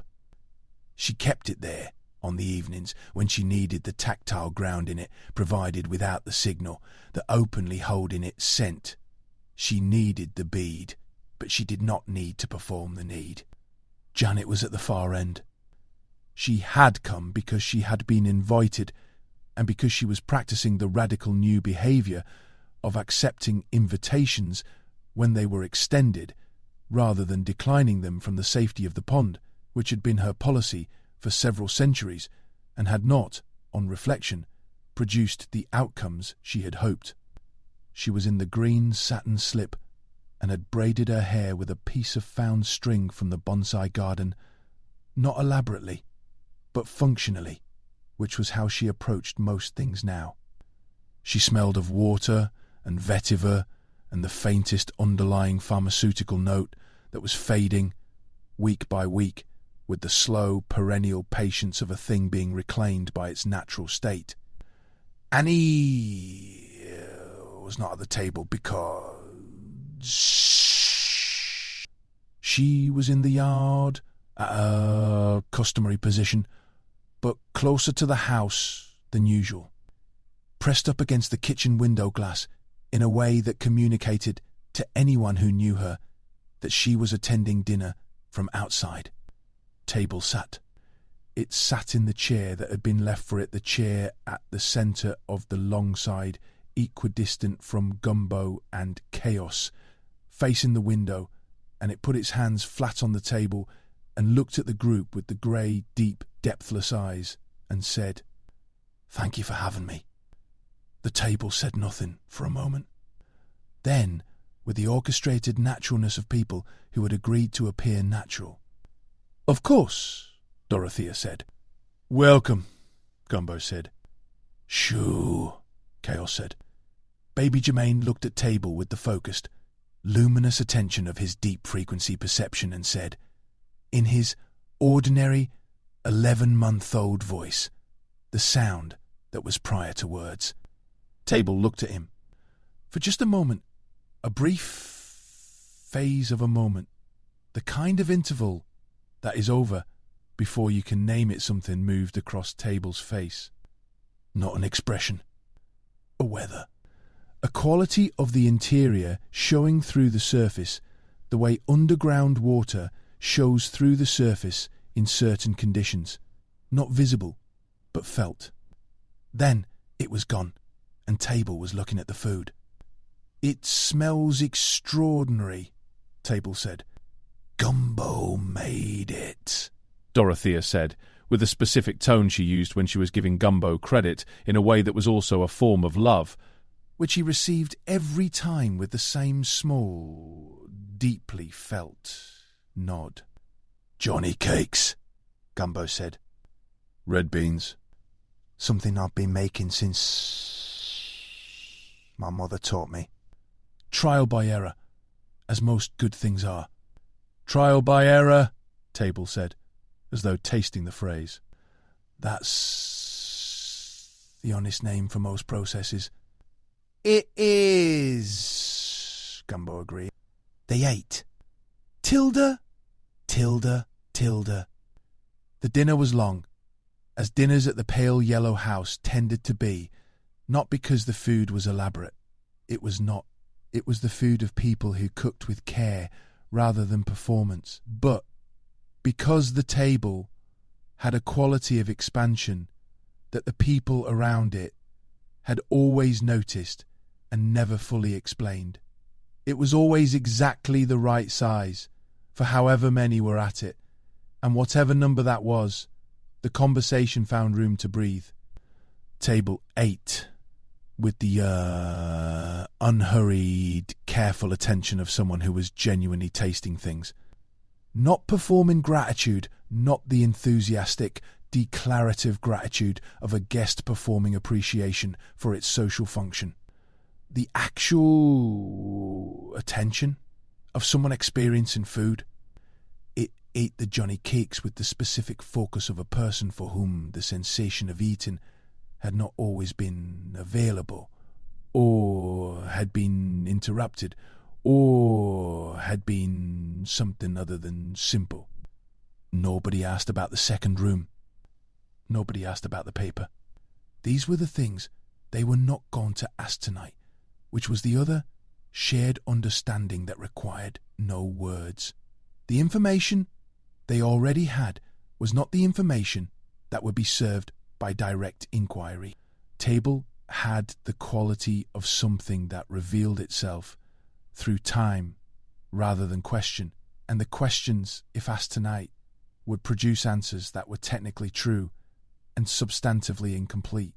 She kept it there on the evenings when she needed the tactile ground in it provided without the signal, the openly holding it sent. She needed the bead, but she did not need to perform the need. Janet was at the far end. She had come because she had been invited and because she was practicing the radical new behaviour of accepting invitations when they were extended rather than declining them from the safety of the pond, which had been her policy for several centuries and had not, on reflection, produced the outcomes she had hoped. She was in the green satin slip and had braided her hair with a piece of found string from the bonsai garden, not elaborately, but functionally, which was how she approached most things now. She smelled of water and vetiver and the faintest underlying pharmaceutical note that was fading, week by week, with the slow, perennial patience of a thing being reclaimed by its natural state. Annie was not at the table because she was in the yard at a customary position, but closer to the house than usual, pressed up against the kitchen window glass in a way that communicated to anyone who knew her that she was attending dinner from outside. Table sat. It sat in the chair that had been left for it, the chair at the centre of the long side, equidistant from Gumbo and Chaos, facing the window, and it put its hands flat on the table and looked at the group with the grey, deep, depthless eyes and said, "Thank you for having me." The table said nothing for a moment. Then, with the orchestrated naturalness of people who had agreed to appear natural. "Of course," Dorothea said. "Welcome," Gumbo said. "Shoo," Chaos said. Baby Jermaine looked at Table with the focused, luminous attention of his deep-frequency perception and said, in his ordinary 11-month-old voice, the sound that was prior to words. Table looked at him. For just a moment, a brief phase of a moment, the kind of interval that is over before you can name it something, moved across Table's face. Not an expression. A weather. A quality of the interior showing through the surface, the way underground water shows through the surface in certain conditions. Not visible, but felt. Then it was gone, and Table was looking at the food. "It smells extraordinary," Table said. "Gumbo made it," Dorothea said, with the specific tone she used when she was giving Gumbo credit in a way that was also a form of love, which he received every time with the same small, deeply felt nod. "Johnny cakes," Gumbo said. "Red beans." "Something I've been making since my mother taught me." "Trial by error, as most good things are." "Trial by error," Table said, as though tasting the phrase. "That's the honest name for most processes." "It is," Gumbo agreed. They ate. Tilda, Tilda, Tilda. The dinner was long, as dinners at the pale yellow house tended to be, not because the food was elaborate. It was not. It was the food of people who cooked with care rather than performance, but because the table had a quality of expansion that the people around it had always noticed and never fully explained. It was always exactly the right size for however many were at it, and whatever number that was, the conversation found room to breathe. Table ate with the unhurried, careful attention of someone who was genuinely tasting things. Not performing gratitude, not the enthusiastic, declarative gratitude of a guest performing appreciation for its social function. The actual attention of someone experiencing food. It ate the Johnny cakes with the specific focus of a person for whom the sensation of eating had not always been available, or had been interrupted, or had been something other than simple. Nobody asked about the second room. Nobody asked about the paper. These were the things they were not going to ask tonight, which was the other shared understanding that required no words. The information they already had was not the information that would be served by direct inquiry. Table had the quality of something that revealed itself through time rather than question, and the questions, if asked tonight, would produce answers that were technically true and substantively incomplete,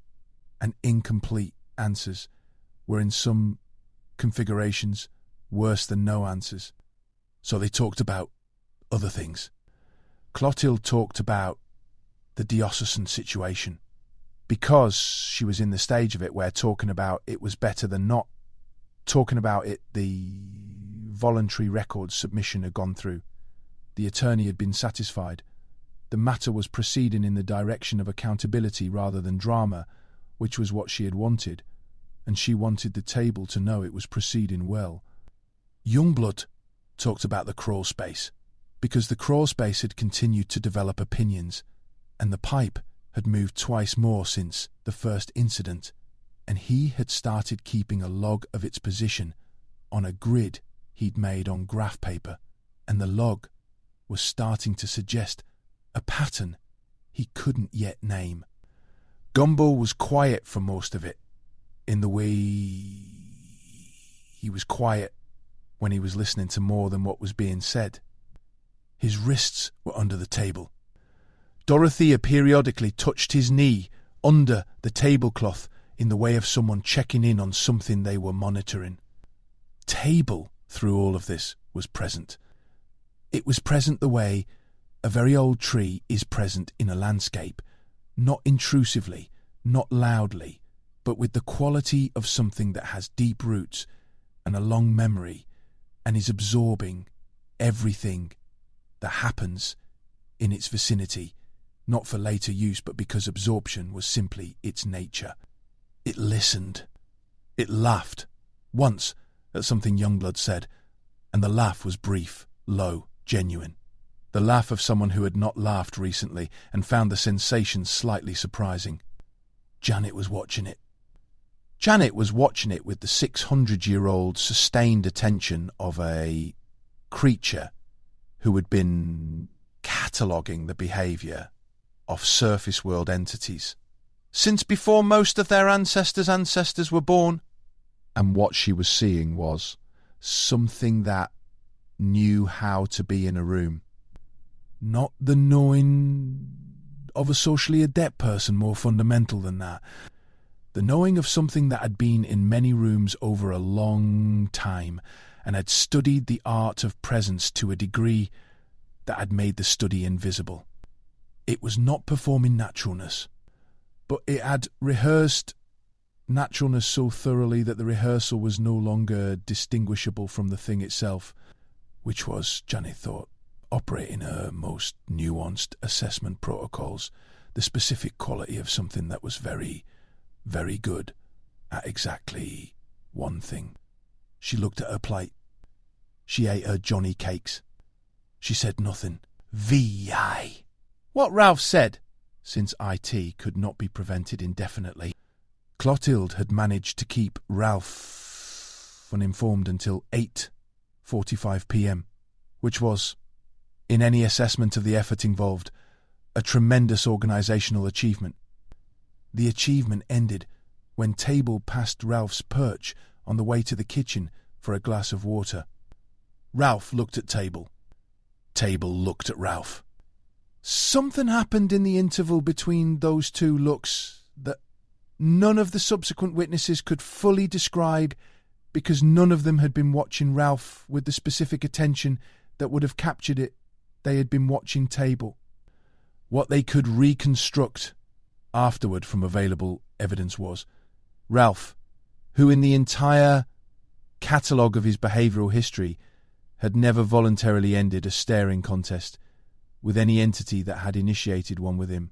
and incomplete answers were in some configurations worse than no answers. So they talked about other things. Clotilde talked about the diocesan situation, because she was in the stage of it where talking about it was better than not. Talking about it, the voluntary records submission had gone through. The attorney had been satisfied. The matter was proceeding in the direction of accountability rather than drama, which was what she had wanted, and she wanted the table to know it was proceeding well. Youngblood talked about the crawl space, because the crawl space had continued to develop opinions, and the pipe had moved twice more since the first incident, and he had started keeping a log of its position on a grid he'd made on graph paper, and the log was starting to suggest a pattern he couldn't yet name. Gumbo was quiet for most of it, in the way he was quiet when he was listening to more than what was being said. His wrists were under the table. Dorothea periodically touched his knee under the tablecloth in the way of someone checking in on something they were monitoring. Table through all of this was present. It was present the way a very old tree is present in a landscape, not intrusively, not loudly, but with the quality of something that has deep roots and a long memory and is absorbing everything that happens in its vicinity, not for later use, but because absorption was simply its nature. It listened. It laughed, once, at something Youngblood said, and the laugh was brief, low, genuine. The laugh of someone who had not laughed recently and found the sensation slightly surprising. Janet was watching it. Janet was watching it with the 600-year-old sustained attention of a creature who had been cataloguing the behaviour of surface world entities since before most of their ancestors were born. And what she was seeing was something that knew how to be in a room. Not the knowing of a socially adept person, more fundamental than that. The knowing of something that had been in many rooms over a long time and had studied the art of presence to a degree that had made the study invisible. It was not performing naturalness, but it had rehearsed naturalness so thoroughly that the rehearsal was no longer distinguishable from the thing itself, which was, Janet thought, operating her most nuanced assessment protocols, the specific quality of something that was very, very good at exactly one thing. She looked at her plate. She ate her Johnny cakes. She said nothing. V.I. What Ralph said, since IT could not be prevented indefinitely, Clotilde had managed to keep Ralph uninformed until 8:45 p.m, which was, in any assessment of the effort involved, a tremendous organisational achievement. The achievement ended when Table passed Ralph's perch on the way to the kitchen for a glass of water. Ralph looked at Table. Table looked at Ralph. Something happened in the interval between those two looks that none of the subsequent witnesses could fully describe, because none of them had been watching Ralph with the specific attention that would have captured it. They had been watching Table. What they could reconstruct afterward from available evidence was Ralph, who in the entire catalogue of his behavioural history had never voluntarily ended a staring contest with any entity that had initiated one with him,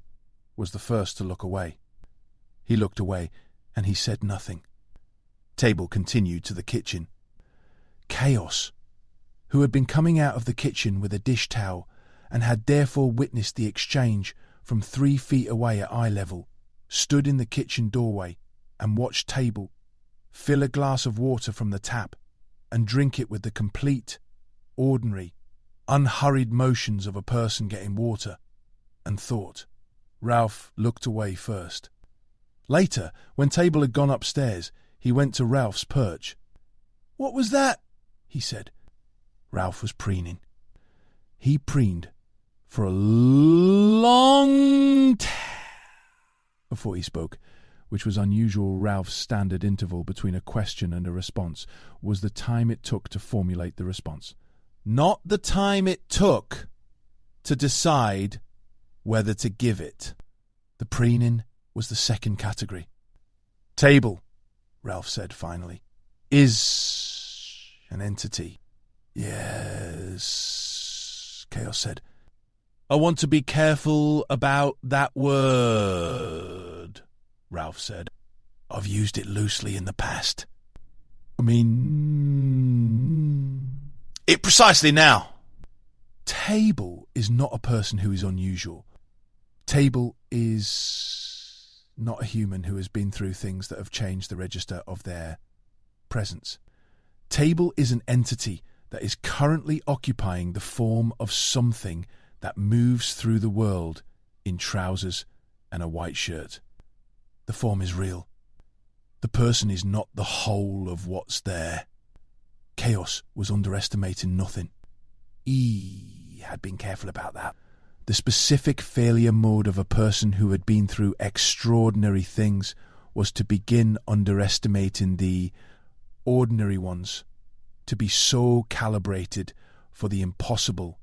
was the first to look away. He looked away, and he said nothing. Table continued to the kitchen. Chaos, who had been coming out of the kitchen with a dish towel and had therefore witnessed the exchange from 3 feet away at eye level, stood in the kitchen doorway and watched Table fill a glass of water from the tap and drink it with the complete, ordinary, unhurried motions of a person getting water, and thought. Ralph looked away first. Later, when Table had gone upstairs, he went to Ralph's perch. "What was that?" he said. Ralph was preening. He preened for a long time before he spoke, which was unusual. Ralph's standard interval between a question and a response was the time it took to formulate the response, not the time it took to decide whether to give it. The preening was the second category. "Table," Ralph said finally, "is an entity." "Yes," Chaos said. "I want to be careful about that word," Ralph said. "I've used it loosely in the past. I mean it precisely now." Table is not a person who is unusual. Table is not a human who has been through things that have changed the register of their presence. Table is an entity that is currently occupying the form of something that moves through the world in trousers and a white shirt. The form is real. The person is not the whole of what's there. Chaos was underestimating nothing. He had been careful about that. The specific failure mode of a person who had been through extraordinary things was to begin underestimating the ordinary ones, to be so calibrated for the impossible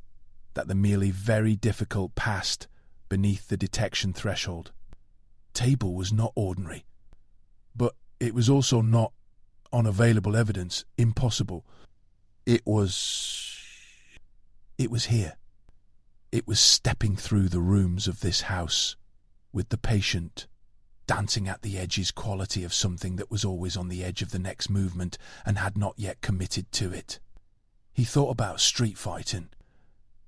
that the merely very difficult passed beneath the detection threshold. Table was not ordinary, but it was also not, on available evidence, impossible. It was here. It was stepping through the rooms of this house, with the patient dancing at the edges quality of something that was always on the edge of the next movement and had not yet committed to it. He thought about street fighting.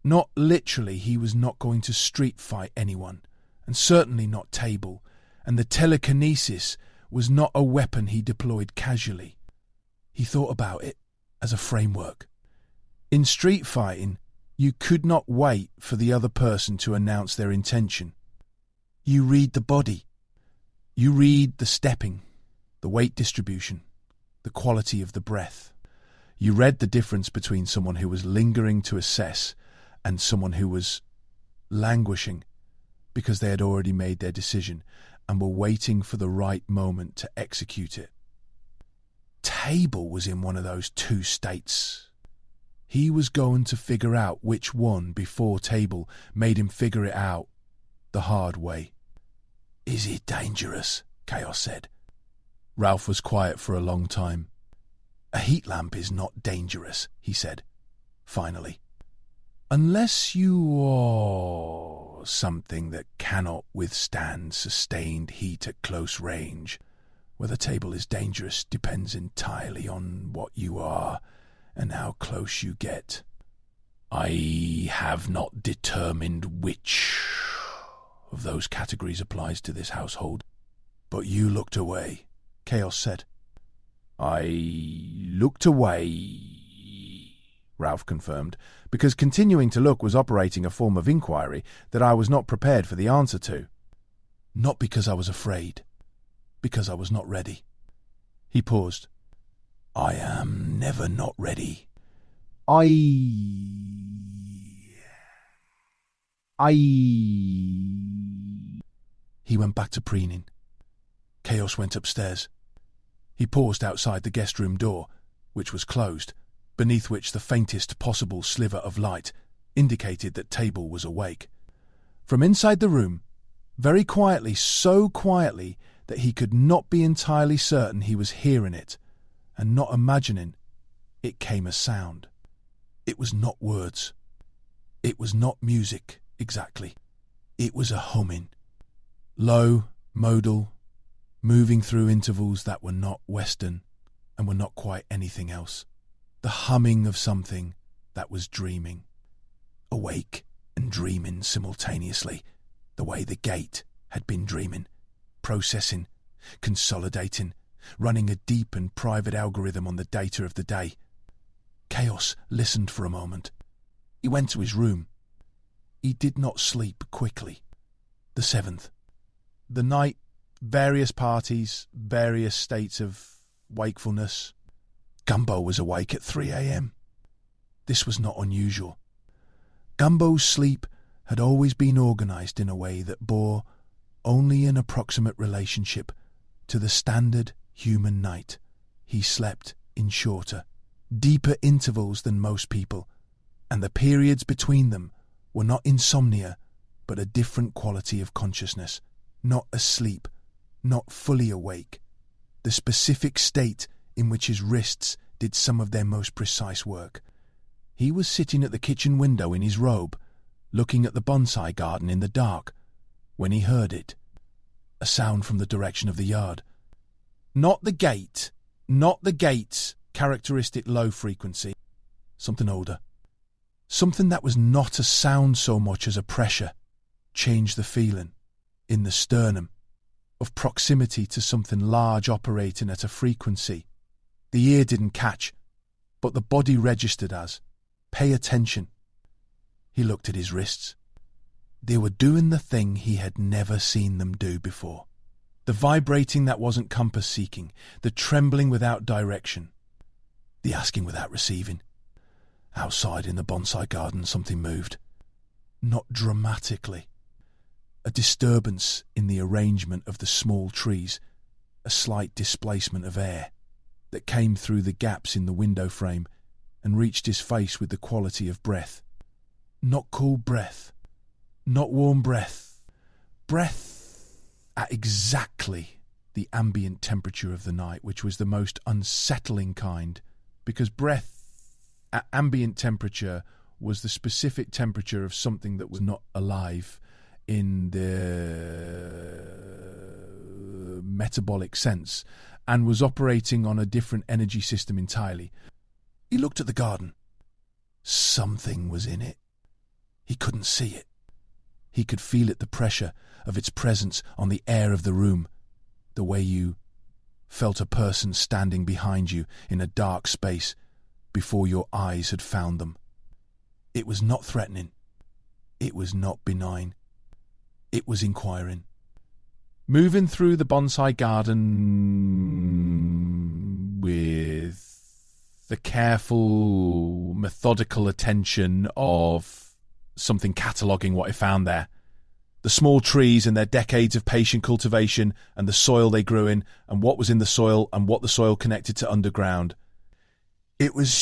Not literally, he was not going to street fight anyone, and certainly not Table, and the telekinesis was not a weapon he deployed casually. He thought about it as a framework. In street fighting, you could not wait for the other person to announce their intention. You read the body. You read the stepping, the weight distribution, the quality of the breath. You read the difference between someone who was lingering to assess and someone who was languishing because they had already made their decision and were waiting for the right moment to execute it. Table was in one of those two states. He was going to figure out which one before Table made him figure it out the hard way. "Is it dangerous?" Chaos said. Ralph was quiet for a long time. "A heat lamp is not dangerous," he said, finally. "Unless you are something that cannot withstand sustained heat at close range. Whether Table is dangerous depends entirely on what you are and how close you get. I have not determined which of those categories applies to this household. But you looked away," Chaos said. "I looked away," Ralph confirmed, because continuing to look was operating a form of inquiry that I was not prepared for the answer to. "Not because I was afraid, because I was not ready." He paused. "I am never not ready. I He went back to preening. Chaos went upstairs. He paused outside the guest room door, which was closed, beneath which the faintest possible sliver of light indicated that Table was awake. From inside the room, very quietly, so quietly that he could not be entirely certain he was hearing it, and not imagining, it came a sound. It was not words. It was not music, exactly. It was a humming. Low, modal, moving through intervals that were not Western and were not quite anything else. The humming of something that was dreaming. Awake and dreaming simultaneously, the way the gate had been dreaming, processing, consolidating, running a deep and private algorithm on the data of the day. Chaos listened for a moment. He went to his room. He did not sleep quickly. The 7th. The night, various parties, various states of wakefulness. Gumbo was awake at 3 a.m. This was not unusual. Gumbo's sleep had always been organised in a way that bore only an approximate relationship to the standard human night. He slept in shorter, deeper intervals than most people, and the periods between them were not insomnia, but a different quality of consciousness, not asleep, not fully awake, the specific state in which his wrists did some of their most precise work. He was sitting at the kitchen window in his robe, looking at the bonsai garden in the dark, when he heard it, a sound from the direction of the yard. Not the gate's characteristic low frequency, something older. Something that was not a sound so much as a pressure changed the feeling, in the sternum, of proximity to something large operating at a frequency. The ear didn't catch, but the body registered as, pay attention. He looked at his wrists. They were doing the thing he had never seen them do before. The vibrating that wasn't compass-seeking, the trembling without direction, the asking without receiving. Outside in the bonsai garden something moved. Not dramatically. A disturbance in the arrangement of the small trees, a slight displacement of air that came through the gaps in the window frame and reached his face with the quality of breath. Not cool breath, not warm breath, breath at exactly the ambient temperature of the night, which was the most unsettling kind, because breath at ambient temperature was the specific temperature of something that was not alive in the metabolic sense and was operating on a different energy system entirely. He looked at the garden. Something was in it. He couldn't see it. He could feel it, the pressure of its presence on the air of the room, the way you felt a person standing behind you in a dark space before your eyes had found them. It was not threatening. It was not benign. It was inquiring. Moving through the bonsai garden with the careful, methodical attention of something cataloguing what it found there. The small trees and their decades of patient cultivation and the soil they grew in and what was in the soil and what the soil connected to underground. It was...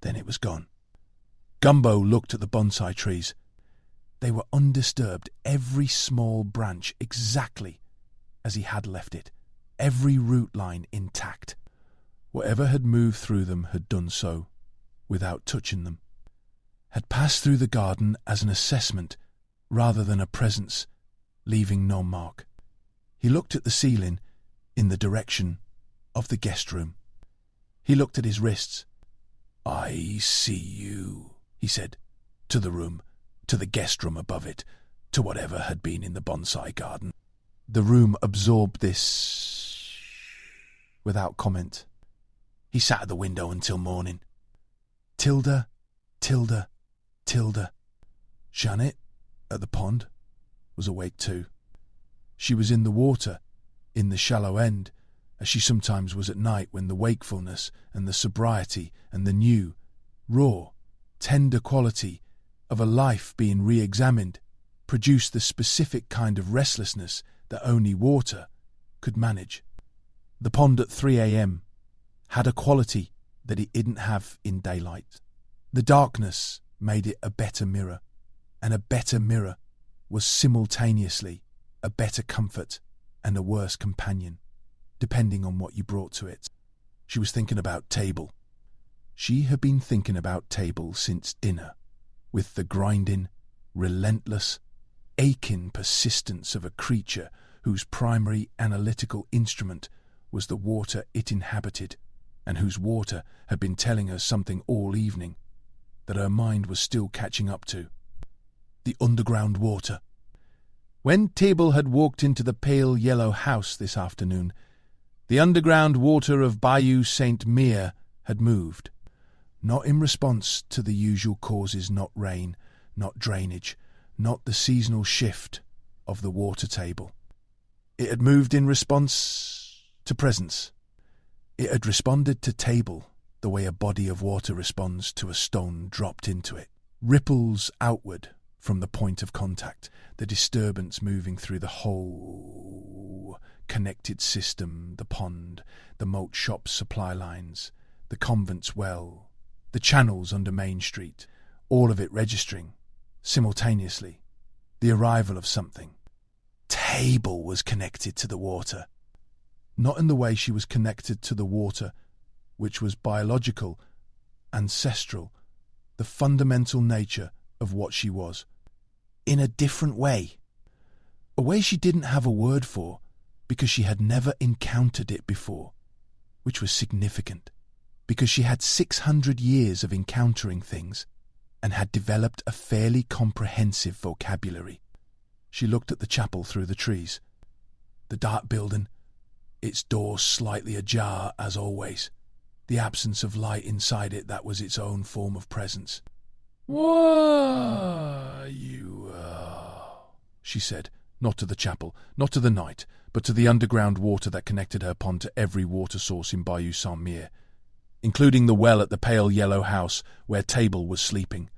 Then it was gone. Gumbo looked at the bonsai trees. They were undisturbed, every small branch exactly as he had left it, every root line intact. Whatever had moved through them had done so without touching them, had passed through the garden as an assessment rather than a presence, leaving no mark. He looked at the ceiling in the direction of the guest room. He looked at his wrists. "I see you," he said, to the room, to the guest room above it, to whatever had been in the bonsai garden. The room absorbed this without comment. He sat at the window until morning. Tilda, Tilda, Tilda. Janet, at the pond, was awake too. She was in the water, in the shallow end, as she sometimes was at night when the wakefulness and the sobriety and the new, raw, tender quality of a life being re-examined produced the specific kind of restlessness that only water could manage. The pond at 3 a.m. had a quality that it didn't have in daylight. The darkness made it a better mirror, and a better mirror was simultaneously a better comfort and a worse companion, depending on what you brought to it. She was thinking about Table. She had been thinking about Table since dinner, with the grinding, relentless, aching persistence of a creature whose primary analytical instrument was the water it inhabited, and whose water had been telling her something all evening that her mind was still catching up to. The underground water. When Table had walked into the pale yellow house this afternoon, the underground water of Bayou Saint-Mere had moved, not in response to the usual causes, not rain, not drainage, not the seasonal shift of the water table. It had moved in response to presence. It had responded to Table the way a body of water responds to a stone dropped into it. Ripples outward from the point of contact, the disturbance moving through the whole connected system, the pond, the malt shop's supply lines, the convent's well, the channels under Main Street, all of it registering, simultaneously, the arrival of something. Table was connected to the water. Not in the way she was connected to the water, which was biological, ancestral, the fundamental nature of what she was. In a different way. A way she didn't have a word for, because she had never encountered it before, which was significant, because she had 600 years of encountering things and had developed a fairly comprehensive vocabulary. She looked at the chapel through the trees. The dark building, its door slightly ajar as always, the absence of light inside it that was its own form of presence. "Why, you are," she said, not to the chapel, not to the night, but to the underground water that connected her pond to every water source in Bayou Saint-Mere, including the well at the pale yellow house where Table was sleeping.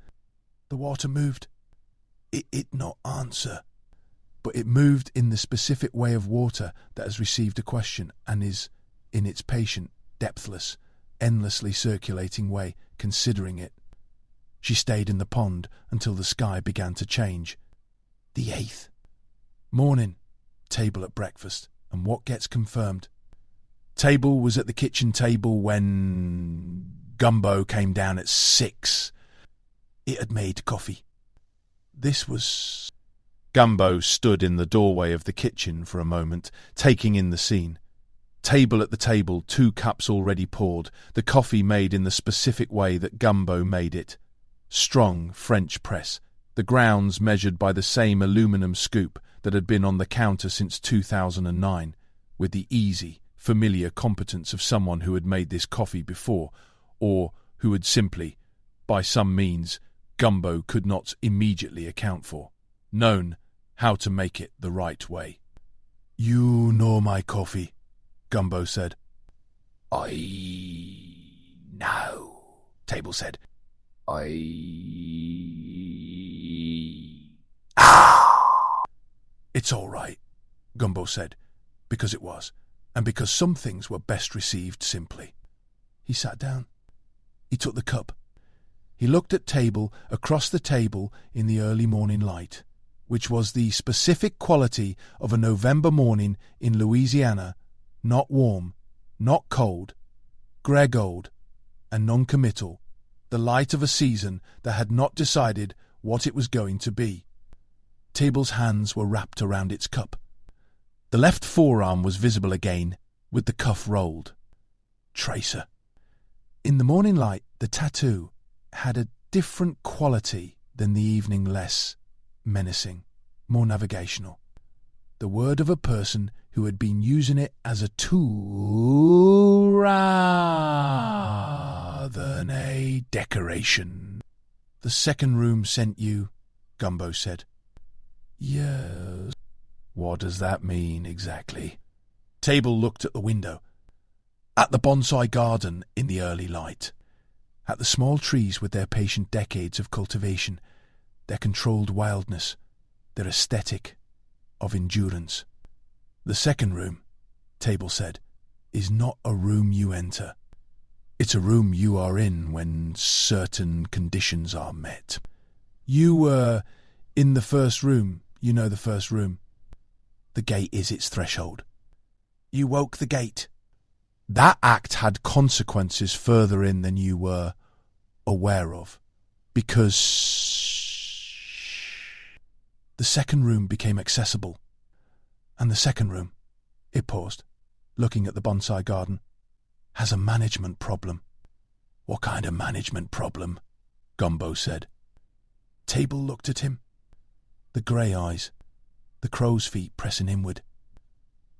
The water moved. It did not answer, but it moved in the specific way of water that has received a question and is in its patient, depthless, endlessly circulating way, considering it. She stayed in the pond until the sky began to change. The 8th. Morning. Table at breakfast. And what gets confirmed? Table was at the kitchen table when Gumbo came down at 6. It had made coffee. This was... Gumbo stood in the doorway of the kitchen for a moment, taking in the scene. Table at the table, 2 cups already poured, the coffee made in the specific way that Gumbo made it. Strong French press, the grounds measured by the same aluminum scoop that had been on the counter since 2009, with the easy, familiar competence of someone who had made this coffee before, or who had simply, by some means, Gumbo could not immediately account for, known how to make it the right way. "You know my coffee," Gumbo said. "I know," Table said. "It's all right," Gumbo said, because it was, and because some things were best received simply. He sat down. He took the cup. He looked at Table across the table in the early morning light, which was the specific quality of a November morning in Louisiana, not warm, not cold, grey-gold, and non-committal, the light of a season that had not decided what it was going to be. Table's hands were wrapped around its cup. The left forearm was visible again, with the cuff rolled. Tracer. In the morning light, the tattoo had a different quality than the evening, less menacing, more navigational. The word of a person who had been using it as a tool rather than a decoration. "The second room sent you," Gumbo said. "Yes." "What does that mean exactly?" Table looked at the window, at the bonsai garden in the early light, at the small trees with their patient decades of cultivation, their controlled wildness, their aesthetic of endurance. "The second room," Table said, "is not a room you enter. It's a room you are in when certain conditions are met. You were in the first room, you know, the first room. The gate is its threshold. You woke the gate. That act had consequences further in than you were aware of, because the second room became accessible. And the second room," it paused, looking at the bonsai garden, "has a management problem." "What kind of management problem?" Gumbo said. Table looked at him. The grey eyes, the crow's feet pressing inward.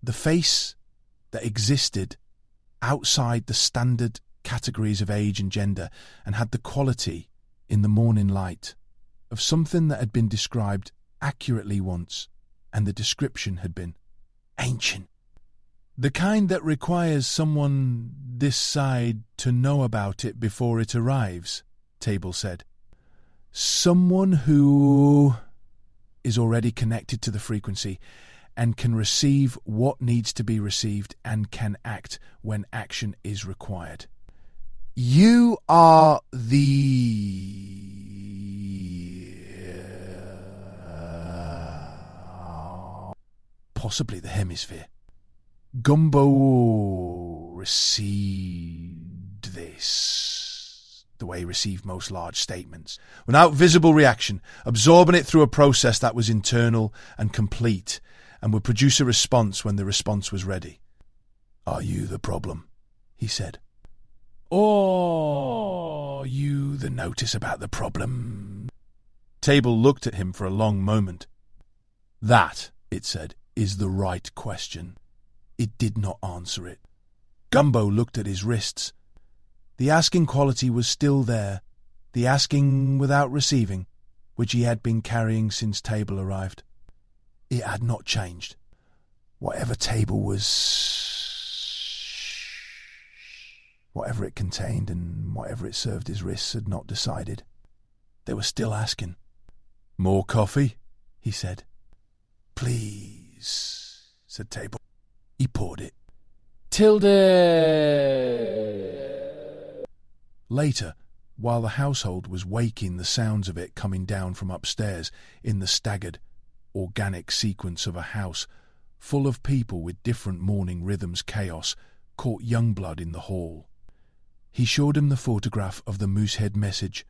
The face that existed outside the standard categories of age and gender, and had the quality, in the morning light, of something that had been described accurately once, and the description had been ancient. "The kind that requires someone this side to know about it before it arrives," Table said. "Someone who is already connected to the frequency and can receive what needs to be received and can act when action is required. You are possibly the hemisphere." Gumbo received this the way he received most large statements, without visible reaction, absorbing it through a process that was internal and complete, and would produce a response when the response was ready. "Are you the problem?" he said. "Or are you the notice about the problem?" Table looked at him for a long moment. "That," it said, "is the right question." It did not answer it. Gumbo looked at his wrists. The asking quality was still there, the asking without receiving, which he had been carrying since Table arrived. It had not changed. Whatever Table was, whatever it contained and whatever it served his wrists had not decided. They were still asking. "More coffee?" he said. "Please," said Table. He poured it. Tilda! Later, while the household was waking the sounds of it coming down from upstairs in the staggered, organic sequence of a house full of people with different morning rhythms chaos caught Youngblood in the hall. He showed him the photograph of the Moosehead message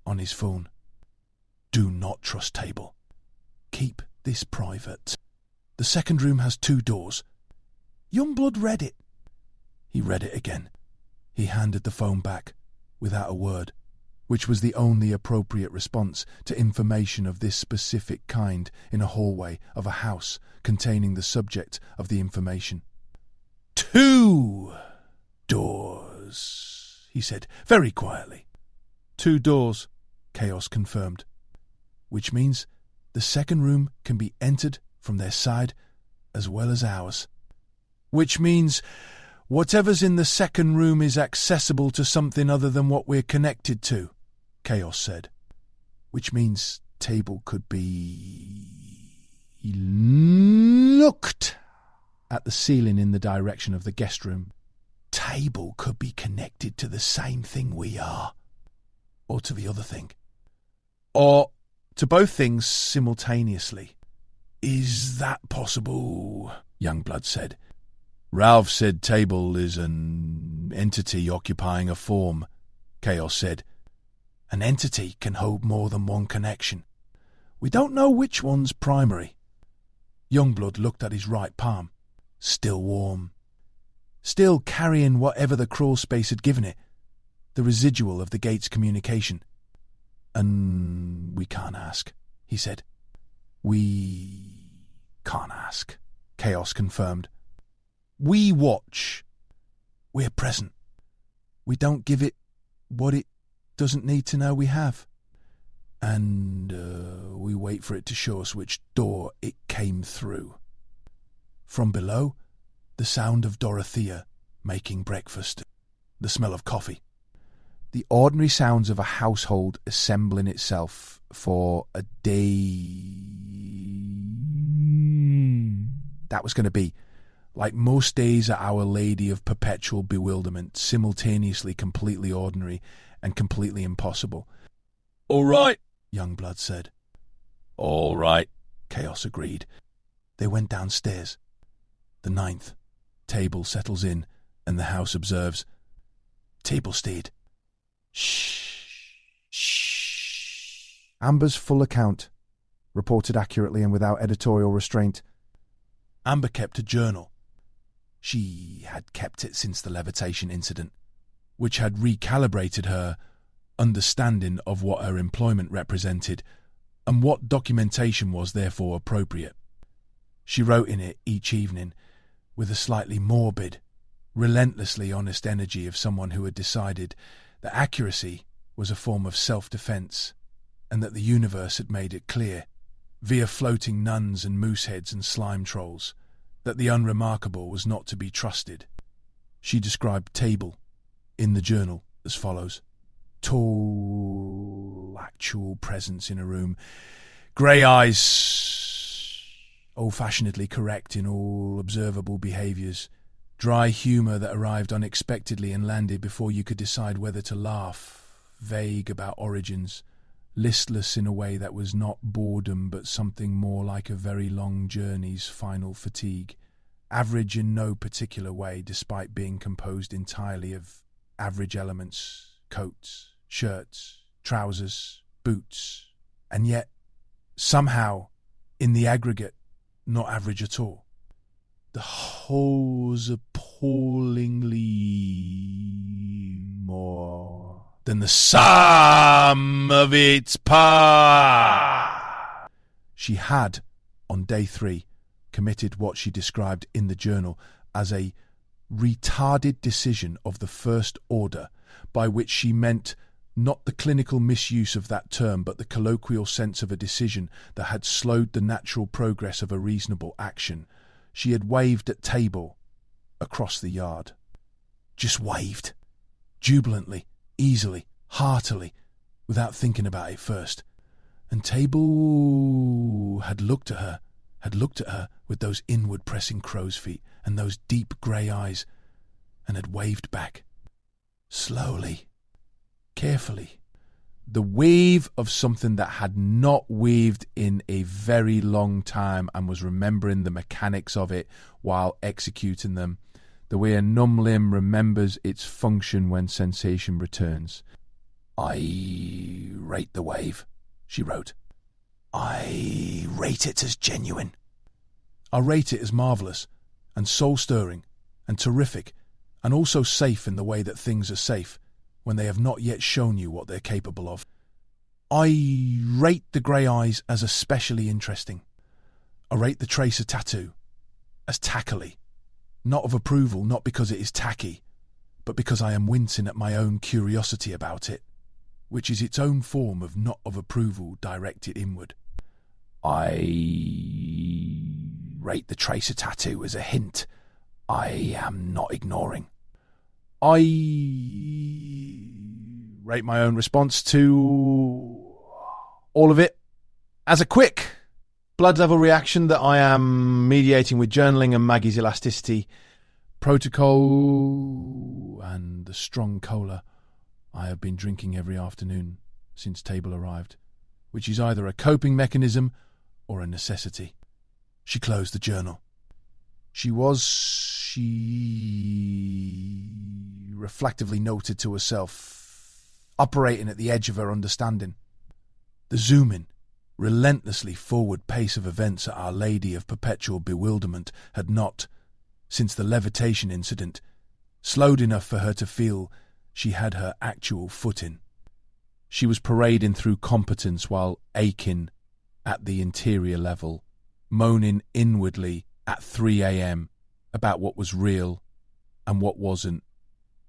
on his phone. Do not trust Table. Keep this private. The second room has 2 doors. Youngblood read it. He read it again. He handed the phone back, without a word, which was the only appropriate response to information of this specific kind in a hallway of a house containing the subject of the information. 2 doors, he said, very quietly. 2 doors, Chaos confirmed. Which means the second room can be entered from their side as well as ours. Which means whatever's in the second room is accessible to something other than what we're connected to, Chaos said. Which means Table could be... He looked at the ceiling in the direction of the guest room. Table could be connected to the same thing we are. Or to the other thing. Or to both things simultaneously. Is that possible? Youngblood said. Ralph said Table is an entity occupying a form, Chaos said. An entity can hold more than one connection. We don't know which one's primary. Youngblood looked at his right palm. Still warm. Still carrying whatever the crawl space had given it. The residual of the gate's communication. And we can't ask, he said. We can't ask, Chaos confirmed. We watch. We're present. We don't give it what it doesn't need to know we have. And we wait for it to show us which door it came through. From below, the sound of Dorothea making breakfast. The smell of coffee. The ordinary sounds of a household assembling itself for a day. That was going to be, like most days at Our Lady of Perpetual Bewilderment, simultaneously completely ordinary and completely impossible. All right, Youngblood said. All right, Chaos agreed. They went downstairs. The 9th. Table settles in, and the house observes. Table steered. Shh. Shh. Amber's full account, reported accurately and without editorial restraint. Amber kept a journal. She had kept it since the levitation incident, which had recalibrated her understanding of what her employment represented and what documentation was therefore appropriate. She wrote in it each evening with a slightly morbid, relentlessly honest energy of someone who had decided that accuracy was a form of self-defense and that the universe had made it clear, via floating nuns and mooseheads and slime trolls, that the unremarkable was not to be trusted. She described Table in the journal as follows. Tall, actual presence in a room. Grey eyes, old-fashionedly correct in all observable behaviours. Dry humour that arrived unexpectedly and landed before you could decide whether to laugh. Vague about origins. Listless in a way that was not boredom but something more like a very long journey's final fatigue. Average in no particular way despite being composed entirely of average elements, coats, shirts, trousers, boots, and yet, somehow, in the aggregate, not average at all. The whole's appallingly more than the sum of its parts. She had, on day 3, committed what she described in the journal as a retarded decision of the first order, by which she meant not the clinical misuse of that term, but the colloquial sense of a decision that had slowed the natural progress of a reasonable action. She had waved at Table across the yard. Just waved. Jubilantly, easily, heartily, without thinking about it first. And Table had looked at her, had looked at her with those inward-pressing crow's feet and those deep grey eyes, and had waved back. Slowly, carefully. The wave of something that had not waved in a very long time and was remembering the mechanics of it while executing them, the way a numb limb remembers its function when sensation returns. "I rate the wave," she wrote. "I rate it as genuine. I rate it as marvellous and soul-stirring and terrific, and also safe in the way that things are safe when they have not yet shown you what they're capable of. I rate the grey eyes as especially interesting. I rate the tracer tattoo as tackily, not of approval, not because it is tacky, but because I am wincing at my own curiosity about it, which is its own form of not of approval directed inward. I rate the tracer tattoo as a hint I am not ignoring. I rate my own response to all of it as a quick blood level reaction that I am mediating with journaling and Maggie's elasticity protocol and the strong cola I have been drinking every afternoon since Table arrived, which is either a coping mechanism or a necessity. She closed the journal. She reflectively noted to herself, operating at the edge of her understanding. The zooming, relentlessly forward pace of events at Our Lady of Perpetual Bewilderment had not, since the levitation incident, slowed enough for her to feel she had her actual footing. She was parading through competence while aching at the interior level, moaning inwardly at 3 a.m. about what was real and what wasn't,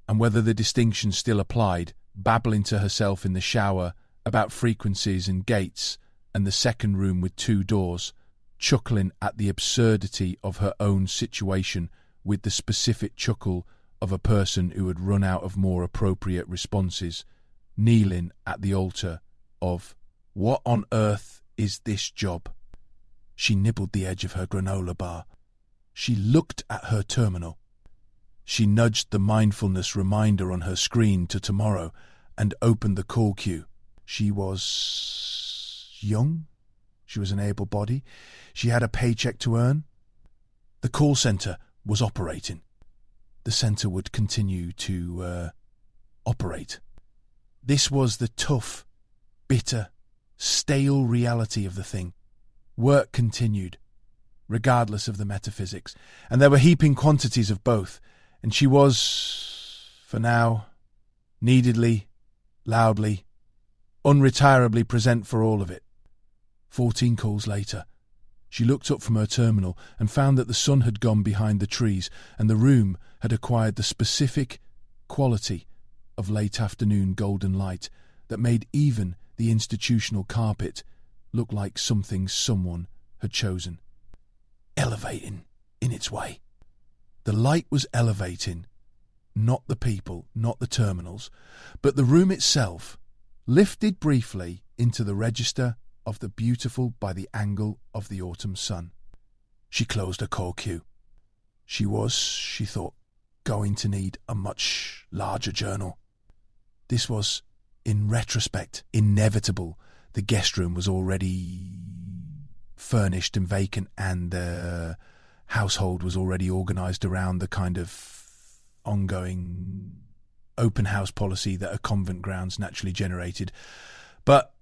and whether the distinction still applied, babbling to herself in the shower about frequencies and gates and the second room with 2 doors, chuckling at the absurdity of her own situation with the specific chuckle of a person who had run out of more appropriate responses, kneeling at the altar of, "What on earth is this job?" She nibbled the edge of her granola bar. She looked at her terminal. She nudged the mindfulness reminder on her screen to tomorrow and opened the call queue. She was young. She was an able body. She had a paycheck to earn. The call centre was operating. The centre would continue to operate. This was the tough, bitter, stale reality of the thing. Work continued, regardless of the metaphysics, and there were heaping quantities of both, and she was, for now, neededly, loudly, unretirably present for all of it. 14 calls later, she looked up from her terminal and found that the sun had gone behind the trees and the room had acquired the specific quality of late afternoon golden light that made even the institutional carpet look like something someone had chosen. Elevating in its way. The light was elevating, not the people, not the terminals, but the room itself, lifted briefly into the register of the beautiful by the angle of the autumn sun. She closed her call queue. She was, she thought, going to need a much larger journal. This was, in retrospect, inevitable. The guest room was already furnished and vacant, and the household was already organised around the kind of ongoing open house policy that a convent grounds naturally generated. But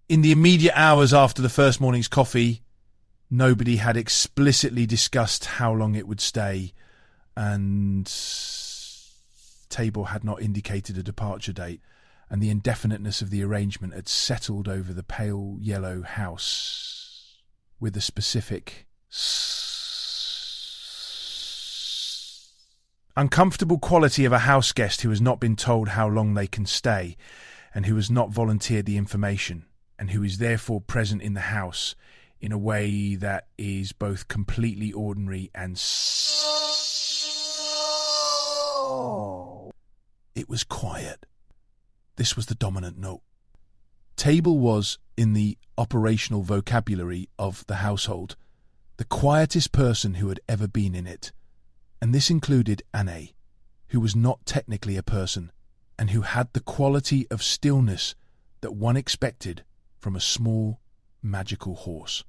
in the immediate hours after the first morning's coffee, nobody had explicitly discussed how long it would stay, and Table had not indicated a departure date, and the indefiniteness of the arrangement had settled over the pale yellow house with a specific uncomfortable quality of a house guest who has not been told how long they can stay, and who has not volunteered the information, and who is therefore present in the house in a way that is both completely ordinary and It was quiet. This was the dominant note. Table was, in the operational vocabulary of the household, the quietest person who had ever been in it, and this included Anne, who was not technically a person, and who had the quality of stillness that one expected from a small, magical horse.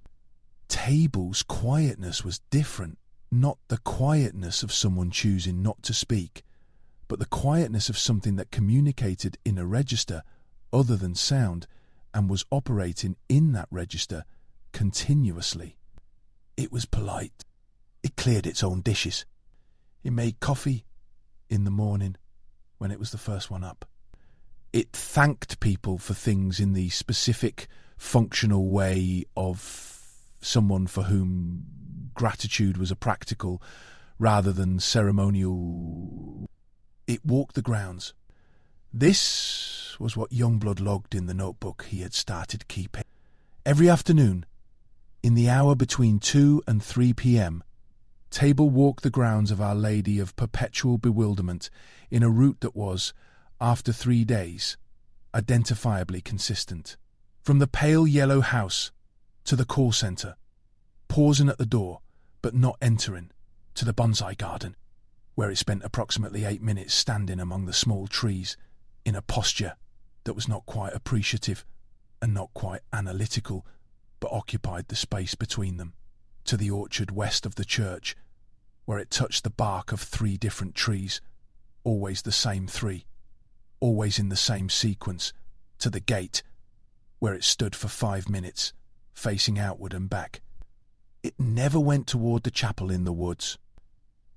Table's quietness was different, not the quietness of someone choosing not to speak, but the quietness of something that communicated in a register other than sound and was operating in that register continuously. It was polite. It cleared its own dishes. It made coffee in the morning when it was the first one up. It thanked people for things in the specific functional way of someone for whom gratitude was a practical rather than ceremonial. It walked the grounds. This was what Youngblood logged in the notebook he had started keeping. Every afternoon, in the hour between 2 and 3 p.m, Table walked the grounds of Our Lady of Perpetual Bewilderment in a route that was, after 3 days, identifiably consistent. From the pale yellow house to the call centre, pausing at the door but not entering, to the bonsai garden, where it spent approximately 8 minutes standing among the small trees in a posture that was not quite appreciative and not quite analytical, but occupied the space between them, to the orchard west of the church, where it touched the bark of 3 different trees, always the same 3, always in the same sequence, to the gate, where it stood for 5 minutes, facing outward and back. It never went toward the chapel in the woods.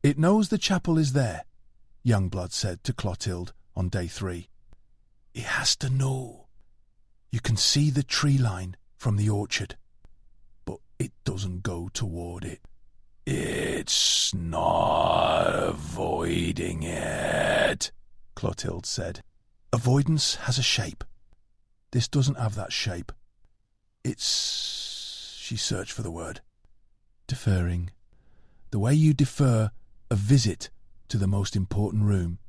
"It knows the chapel is there," Youngblood said to Clotilde on day 3. "It has to know. You can see the tree line from the orchard, but it doesn't go toward it. It's not avoiding it," Clotilde said. "Avoidance has a shape. This doesn't have that shape. It's..." She searched for the word. "Deferring. The way you defer a visit to the most important room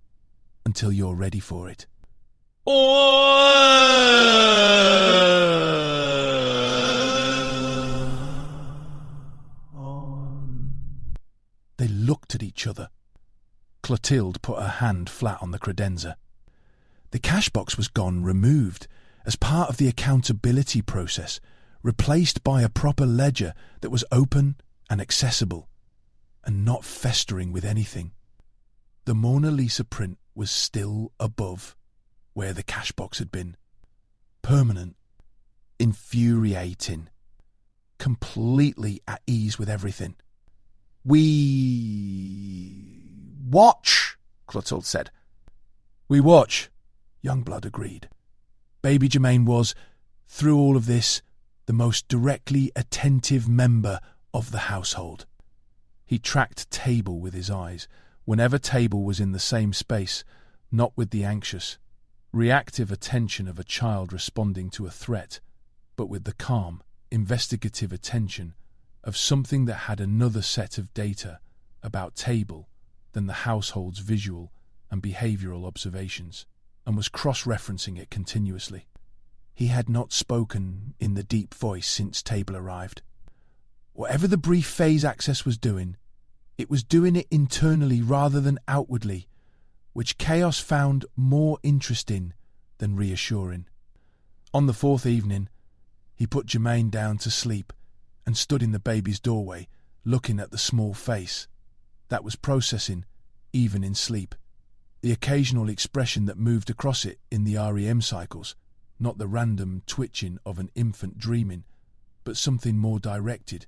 until you're ready for it." They looked at each other. Clotilde put her hand flat on the credenza. The cash box was gone, removed, as part of the accountability process, replaced by a proper ledger that was open and accessible, and not festering with anything. The Mona Lisa print was still above where the cash box had been. Permanent, infuriating, completely at ease with everything. "We watch," Clotilde said. "We watch," Youngblood agreed. Baby Germain was, through all of this, the most directly attentive member of the household. He tracked Table with his eyes, whenever Table was in the same space, not with the anxious, reactive attention of a child responding to a threat, but with the calm, investigative attention of something that had another set of data about Table than the household's visual and behavioural observations, and was cross-referencing it continuously. He had not spoken in the deep voice since Table arrived. Whatever the brief phase access was doing, it was doing it internally rather than outwardly, which Chaos found more interesting than reassuring. On the 4th evening, he put Germain down to sleep and stood in the baby's doorway, looking at the small face that was processing, even in sleep, the occasional expression that moved across it in the REM cycles, not the random twitching of an infant dreaming, but something more directed,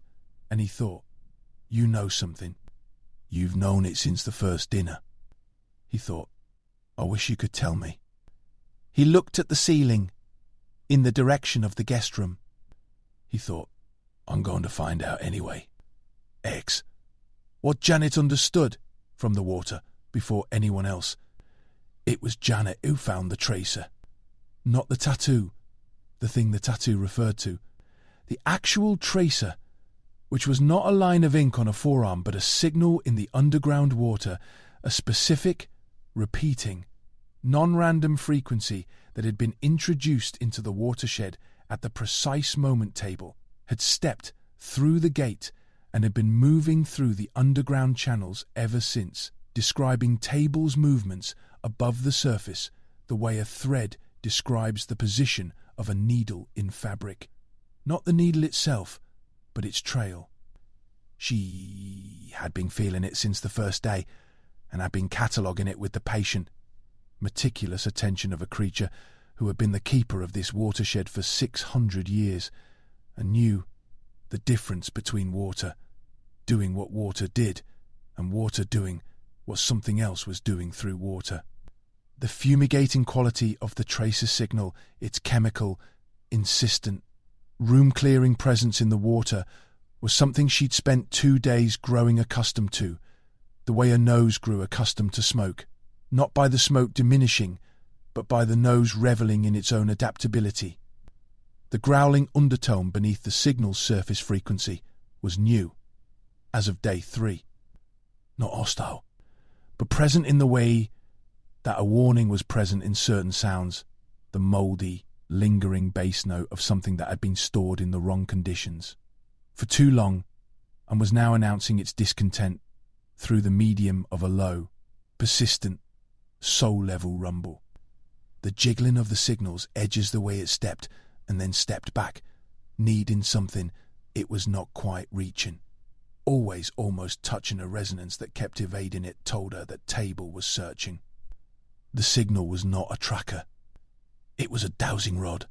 and he thought, "You know something. You've known it since the first dinner." He thought, "I wish you could tell me." He looked at the ceiling, in the direction of the guest room. He thought, "I'm going to find out anyway." X. What Janet understood from the water before anyone else. It was Janet who found the tracer. Not the tattoo, the thing the tattoo referred to. The actual tracer, which was not a line of ink on a forearm, but a signal in the underground water, a specific, repeating, non-random frequency that had been introduced into the watershed at the precise moment Table had stepped through the gate and had been moving through the underground channels ever since, describing Table's movements above the surface the way a thread describes the position of a needle in fabric. Not the needle itself, but its trail. She had been feeling it since the first day, and had been cataloguing it with the patient, meticulous attention of a creature who had been the keeper of this watershed for 600 years, and knew the difference between water doing what water did and water doing what something else was doing through water. The fumigating quality of the tracer signal, its chemical, insistent, room-clearing presence in the water, was something she'd spent 2 days growing accustomed to, the way a nose grew accustomed to smoke, not by the smoke diminishing, but by the nose reveling in its own adaptability. The growling undertone beneath the signal's surface frequency was new, as of day 3. Not hostile, but present in the way that a warning was present in certain sounds, the mouldy, lingering bass note of something that had been stored in the wrong conditions for too long, and was now announcing its discontent through the medium of a low, persistent, soul-level rumble. The jiggling of the signals edges the way it stepped and then stepped back, needing something it was not quite reaching. Always almost touching a resonance that kept evading it told her that Table was searching. The signal was not a tracker. It was a dowsing rod.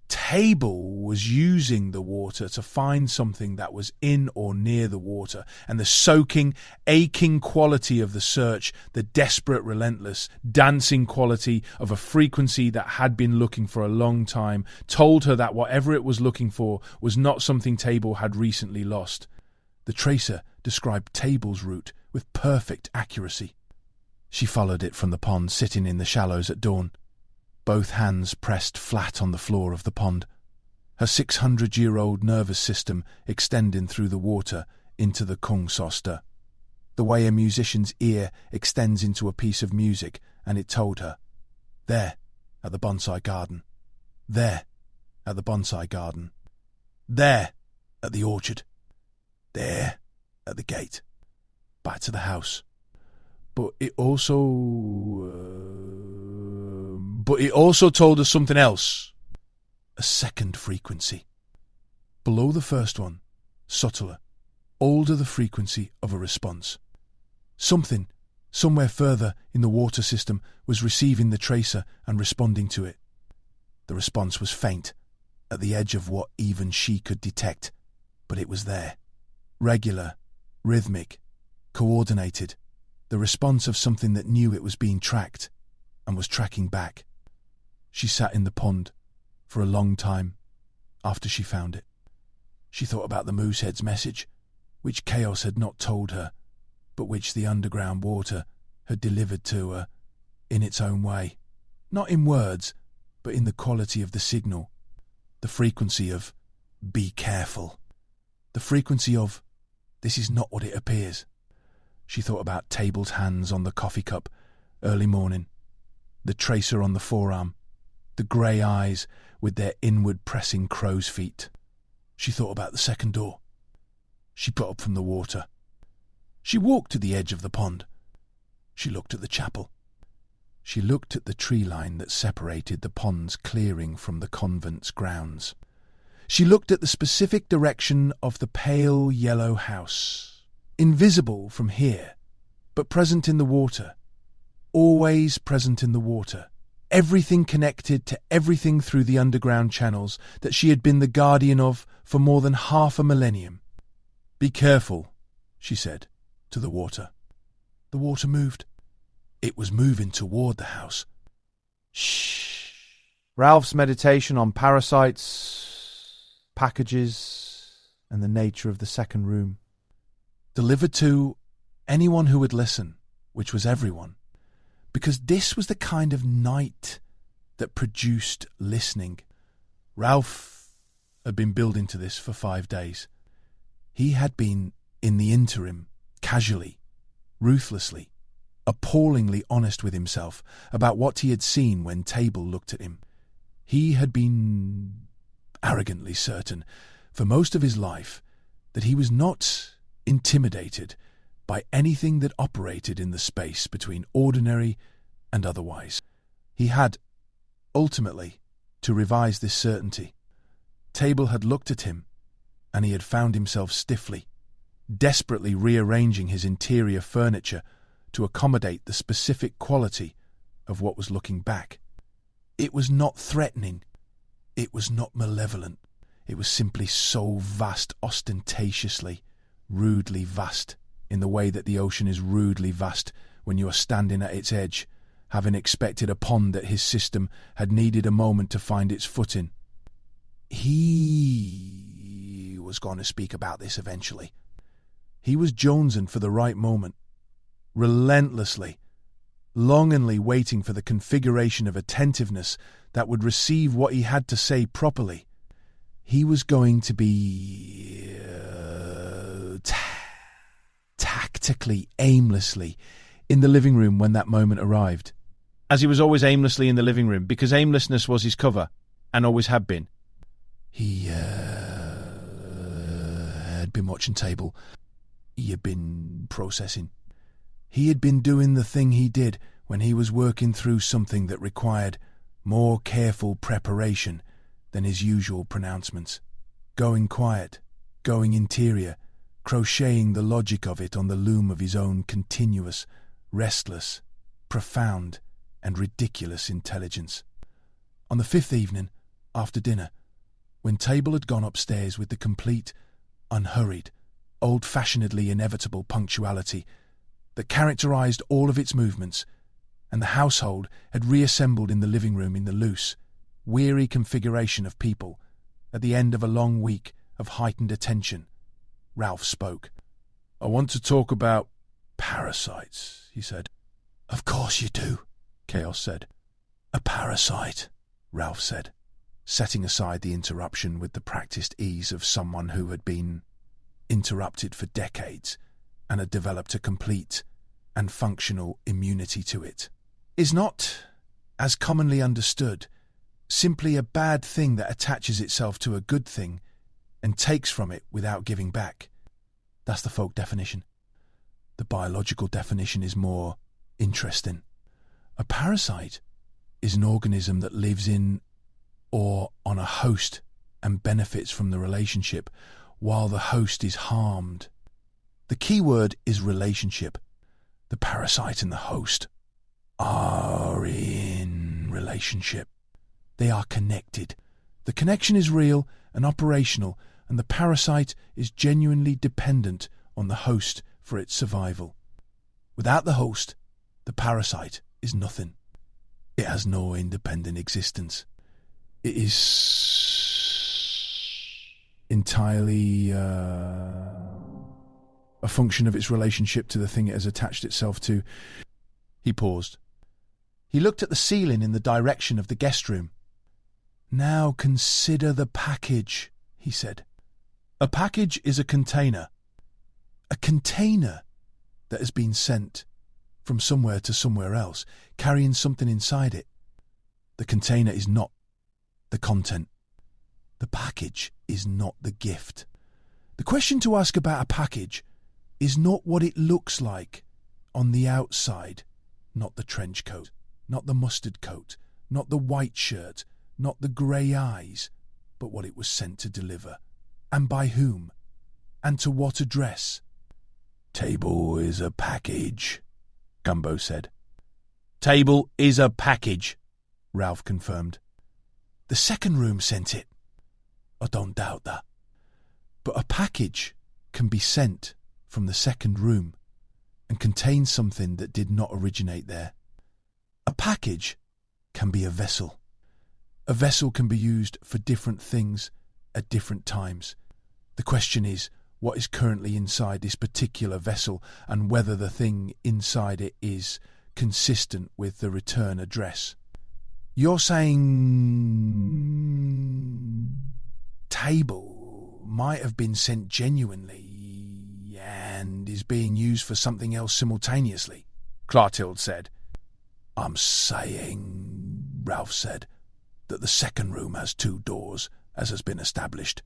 Table was using the water to find something that was in or near the water, and the soaking, aching quality of the search, the desperate, relentless, dancing quality of a frequency that had been looking for a long time, told her that whatever it was looking for was not something Table had recently lost. The tracer described Table's route with perfect accuracy. She followed it from the pond, sitting in the shallows at dawn, both hands pressed flat on the floor of the pond, her 600-year-old nervous system extending through the water into the Kung Soster, the way a musician's ear extends into a piece of music, and it told her, there, at the bonsai garden, there, at the bonsai garden, there, at the orchard, there, at the gate, back to the house. But it also told us something else. A second frequency. Below the first one, subtler, older the frequency of a response. Something, somewhere further in the water system, was receiving the tracer and responding to it. The response was faint, at the edge of what even she could detect, but it was there. Regular, rhythmic, coordinated. The response of something that knew it was being tracked and was tracking back. She sat in the pond for a long time after she found it. She thought about the Moosehead's message, which Chaos had not told her, but which the underground water had delivered to her in its own way. Not in words, but in the quality of the signal. The frequency of, be careful. The frequency of, this is not what it appears. She thought about Table's hands on the coffee cup, early morning, the tracer on the forearm, the grey eyes with their inward-pressing crow's feet. She thought about the second door. She got up from the water. She walked to the edge of the pond. She looked at the chapel. She looked at the tree line that separated the pond's clearing from the convent's grounds. She looked at the specific direction of the pale yellow house. Invisible from here, but present in the water, always present in the water, everything connected to everything through the underground channels that she had been the guardian of for more than half a millennium. Be careful, she said, to the water. The water moved. It was moving toward the house. Shh. Ralph's meditation on parasites, packages, and the nature of the second room. Delivered to anyone who would listen, which was everyone, because this was the kind of night that produced listening. Ralph had been building to this for 5 days. He had been, in the interim, casually, ruthlessly, appallingly honest with himself about what he had seen when Table looked at him. He had been arrogantly certain, for most of his life, that he was not intimidated by anything that operated in the space between ordinary and otherwise. He had, ultimately, to revise this certainty. Table had looked at him, and he had found himself stiffly, desperately rearranging his interior furniture to accommodate the specific quality of what was looking back. It was not threatening. It was not malevolent. It was simply so vast, ostentatiously, rudely vast, in the way that the ocean is rudely vast when you are standing at its edge, having expected a pond that his system had needed a moment to find its footing. He was going to speak about this eventually. He was jonesing for the right moment, relentlessly, longingly waiting for the configuration of attentiveness that would receive what he had to say properly. He was going to be tactically, aimlessly in the living room when that moment arrived. As he was always aimlessly in the living room, because aimlessness was his cover, and always had been. He had been watching Table. He had been processing. He had been doing the thing he did when he was working through something that required more careful preparation than his usual pronouncements. Going quiet, going interior, crocheting the logic of it on the loom of his own continuous, restless, profound, and ridiculous intelligence. On the fifth evening, after dinner, when Table had gone upstairs with the complete, unhurried, old-fashionedly inevitable punctuality that characterized all of its movements, and the household had reassembled in the living room in the loose, weary configuration of people at the end of a long week of heightened attention, Ralph spoke. "I want to talk about parasites," he said. "Of course you do," Chaos said. "A parasite," Ralph said, setting aside the interruption with the practiced ease of someone who had been interrupted for decades and had developed a complete and functional immunity to it, "is not, as commonly understood, simply a bad thing that attaches itself to a good thing and takes from it without giving back. That's the folk definition. The biological definition is more interesting. A parasite is an organism that lives in or on a host and benefits from the relationship while the host is harmed. The key word is relationship. The parasite and the host are in relationship. They are connected. The connection is real and operational, and the parasite is genuinely dependent on the host for its survival. Without the host, the parasite is nothing. It has no independent existence. It is entirely a function of its relationship to the thing it has attached itself to." He paused. He looked at the ceiling in the direction of the guest room. "Now consider the package," he said. "A package is a container. A container that has been sent from somewhere to somewhere else, carrying something inside it. The container is not the content. The package is not the gift. The question to ask about a package is not what it looks like on the outside, not the trench coat, not the mustard coat, not the white shirt, not the grey eyes, but what it was sent to deliver, and by whom, and to what address." "Table is a package," Gumbo said. "Table is a package," Ralph confirmed. "The second room sent it. I don't doubt that. But a package can be sent from the second room and contain something that did not originate there. A package can be a vessel. A vessel can be used for different things at different times. The question is what is currently inside this particular vessel and whether the thing inside it is consistent with the return address. You're saying Table might have been sent genuinely and is being used for something else simultaneously," Clotilde said. "I'm saying," Ralph said, "that the second room has two doors, as has been established,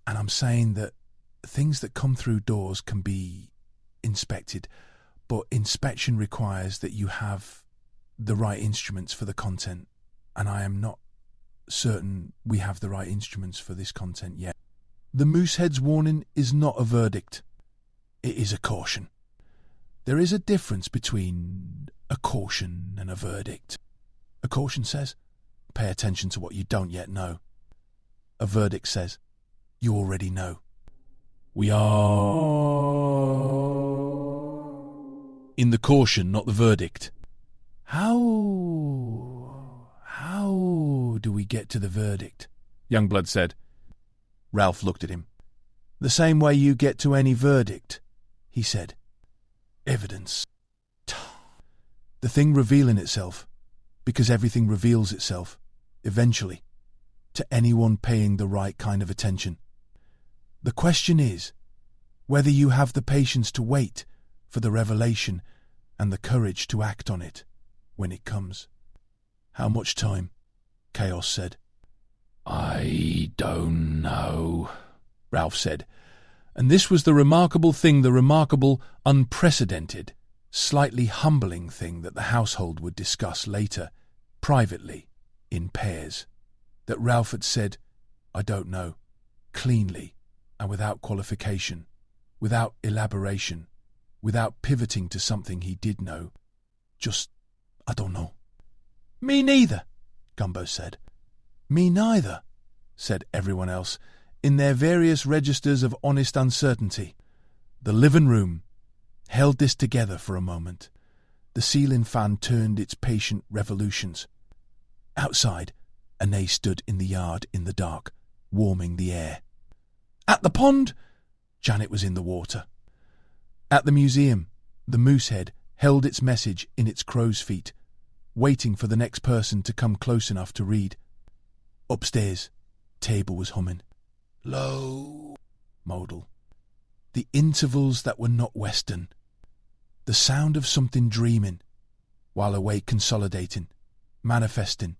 and I'm saying that things that come through doors can be inspected, but inspection requires that you have the right instruments for the content, and I am not certain we have the right instruments for this content yet. The Moosehead's warning is not a verdict. It is a caution. There is a difference between a caution and a verdict. A caution says, pay attention to what you don't yet know. A verdict says, you already know. We are in the caution, not the verdict. How do we get to the verdict? Youngblood said. Ralph looked at him. The same way you get to any verdict, he said. Evidence. The thing revealing itself, because everything reveals itself, eventually, to anyone paying the right kind of attention. The question is whether you have the patience to wait for the revelation and the courage to act on it when it comes. How much time? Chaos said. I don't know, Ralph said. And this was the remarkable thing, the remarkable, unprecedented, slightly humbling thing that the household would discuss later, privately, in pairs. That Ralph had said, I don't know, cleanly and without qualification, without elaboration, without pivoting to something he did know. Just, I don't know. Me neither, Gumbo said. Me neither, said everyone else, in their various registers of honest uncertainty. The living room held this together for a moment. The ceiling fan turned its patient revolutions. Outside, Anay stood in the yard in the dark, warming the air. At the pond, Janet was in the water. At the museum, the Moosehead held its message in its crow's feet, waiting for the next person to come close enough to read. Upstairs, Table was humming. Low modal. The intervals that were not Western. The sound of something dreaming, while awake consolidating, manifesting,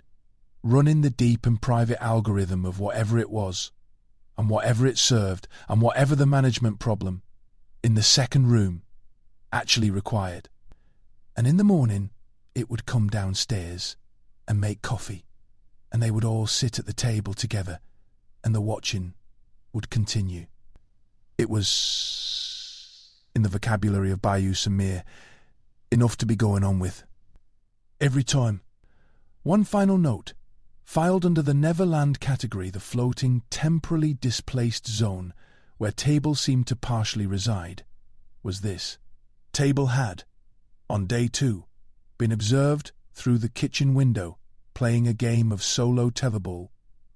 running the deep and private algorithm of whatever it was, and whatever it served, and whatever the management problem, in the second room, actually required. And in the morning, it would come downstairs and make coffee, and they would all sit at the table together, and the watching would continue. It was, in the vocabulary of Bayou Samir, enough to be going on with. Every time. One final note, filed under the Neverland category, the floating, temporally displaced zone where Table seemed to partially reside, was this. Table had, on day 2, been observed through the kitchen window playing a game of solo tetherball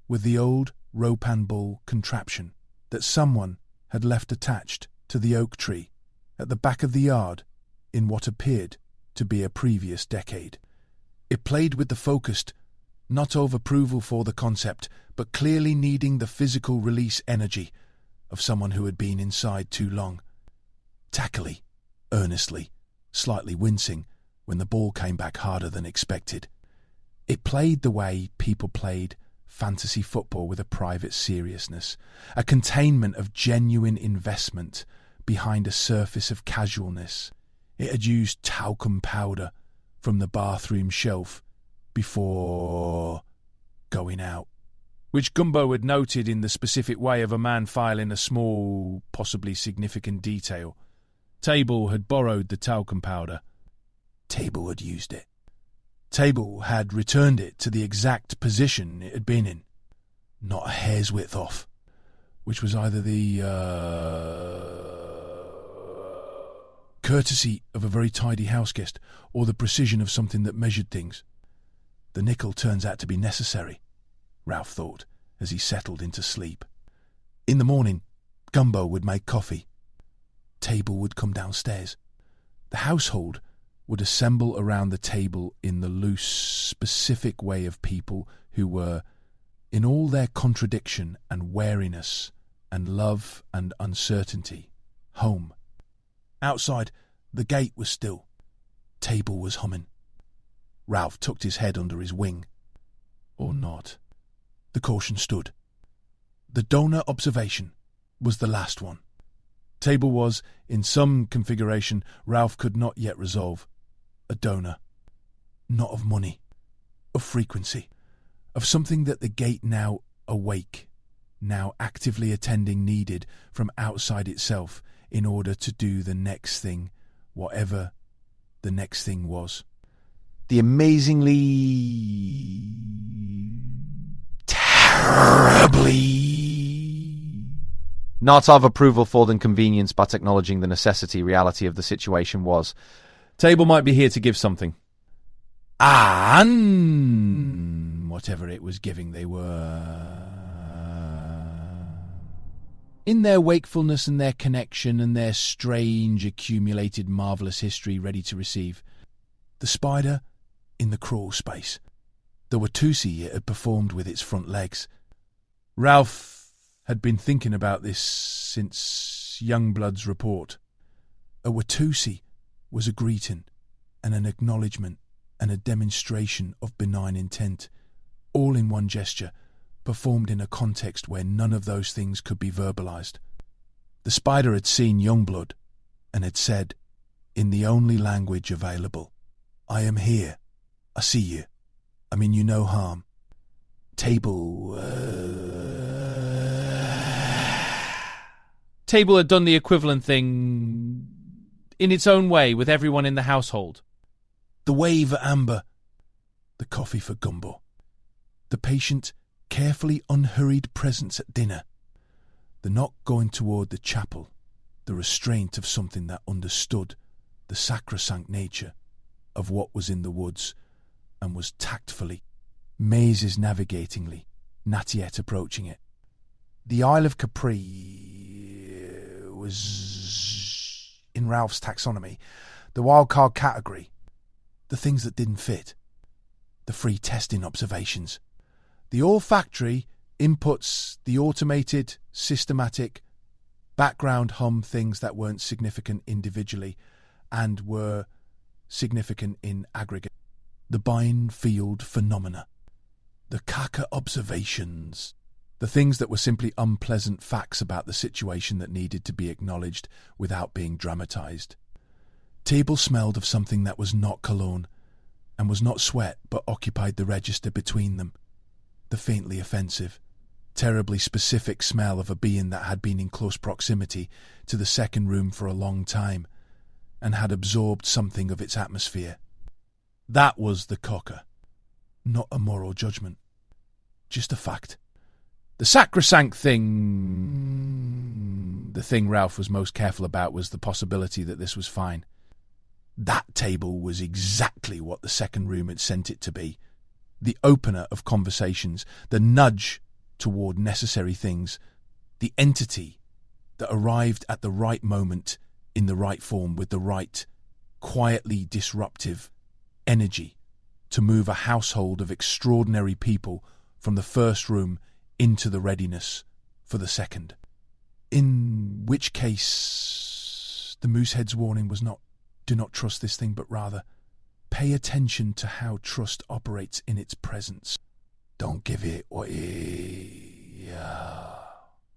with the old rope-and ball contraption that someone had left attached to the oak tree at the back of the yard in what appeared to be a previous decade. It played with the focused, not over-approval for the concept, but clearly needing the physical release energy of someone who had been inside too long. Tackily, earnestly, slightly wincing when the ball came back harder than expected. It played the way people played fantasy football, with a private seriousness, a containment of genuine investment behind a surface of casualness. It had used talcum powder from the bathroom shelf before going out, which Gumbo had noted in the specific way of a man filing a small, possibly significant detail. Table had borrowed the talcum powder. Table had used it. Table had returned it to the exact position it had been in, not a hair's width off, which was either the courtesy of a very tidy houseguest or the precision of something that measured things. The nickel turns out to be necessary, Ralph thought, as he settled into sleep. In the morning, Gumbo would make coffee. Table would come downstairs. The household would assemble around the table in the loose, specific way of people who were, in all their contradiction and wariness and love and uncertainty, home. Outside, the gate was still. Table was humming. Ralph tucked his head under his wing. Or not. The caution stood. The donor observation was the last one. Table was, in some configuration, Ralph could not yet resolve. A donor. Not of money. Of frequency. Of something that the gate now awake, now actively attending needed from outside itself in order to do the next thing, whatever the next thing was. The amazingly, terribly Not of approval for than convenience, but acknowledging the necessity, reality of the situation was. Table might be here to give something. And whatever it was giving, they were in their wakefulness and their connection and their strange, accumulated, marvellous history ready to receive. The spider in the crawl space. The Watusi it had performed with its front legs. Ralph had been thinking about this since Youngblood's report. A Watusi was a greeting and an acknowledgement and a demonstration of benign intent, all in one gesture, performed in a context where none of those things could be verbalized. The spider had seen Youngblood and had said, in the only language available, "I am here. I see you. I mean you no harm." Table Table had done the equivalent thing in its own way with everyone in the household. the wave at Amber, the coffee for Gumbo, the patient, carefully unhurried presence at dinner, the not going toward the chapel, the restraint of something that understood the sacrosanct nature of what was in the woods and was tactfully, mazes navigatingly, not yet approaching it. The Isle of Capri was, in Ralph's taxonomy, the wildcard category, the things that didn't fit, the free testing observations, the olfactory inputs, the automated, systematic, background hum things that weren't significant individually and were significant in aggregate, the bine field phenomena, the caca observations, the things that were simply unpleasant facts about the situation that needed to be acknowledged without being dramatized. Table smelled of something that was not cologne and was not sweat but occupied the register between them, the faintly offensive, terribly specific smell of a being that had been in close proximity to the second room for a long time and had absorbed something of its atmosphere. That was the cocker, not a moral judgment, just a fact. The sacrosanct thing, the thing Ralph was most careful about was the possibility that this was fine. That table was exactly what the second room had sent it to be. The opener of conversations, the nudge toward necessary things, the entity that arrived at the right moment in the right form with the right, quietly disruptive energy to move a household of extraordinary people from the first room into the readiness for the second. In which case, the Moosehead's warning was not, do not trust this thing, but rather, pay attention to how trust operates in its presence. Don't give it what it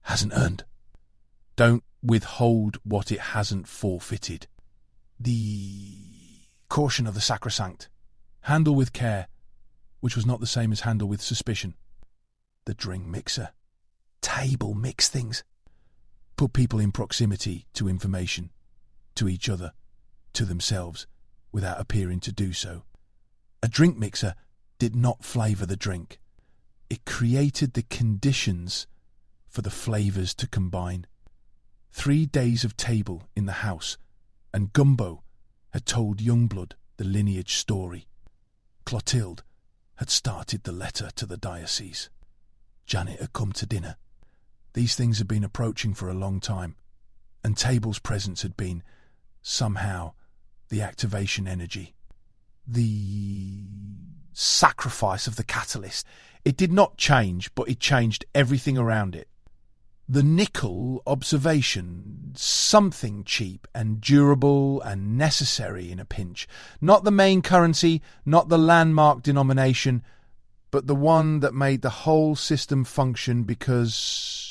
hasn't earned. Don't withhold what it hasn't forfeited. The caution of the sacrosanct. Handle with care, which was not the same as handle with suspicion. The drink mixer. Table mix things. Put people in proximity to information, to each other, to themselves, without appearing to do so. A drink mixer did not flavour the drink. It created the conditions for the flavours to combine. 3 days of table in the house, and Gumbo had told Youngblood the lineage story. Clotilde had started the letter to the diocese. Janet had come to dinner. These things had been approaching for a long time, and Table's presence had been, somehow, the activation energy. The sacrifice of the catalyst. It did not change, but it changed everything around it. The nickel observation, something cheap and durable and necessary in a pinch. Not the main currency, not the landmark denomination, but the one that made the whole system function because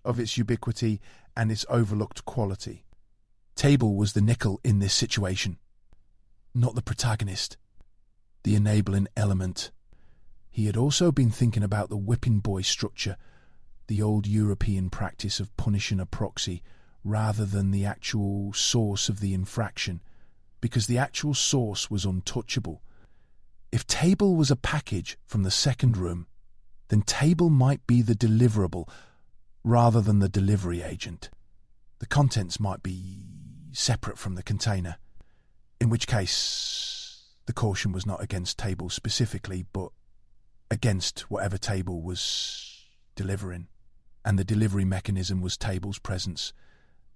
of its ubiquity and its overlooked quality. Table was the nickel in this situation, not the protagonist, the enabling element. He had also been thinking about the whipping boy structure, the old European practice of punishing a proxy rather than the actual source of the infraction, because the actual source was untouchable. If Table was a package from the second room, then Table might be the deliverable rather than the delivery agent. The contents might be separate from the container, in which case the caution was not against Table specifically, but against whatever Table was delivering. And the delivery mechanism was Table's presence,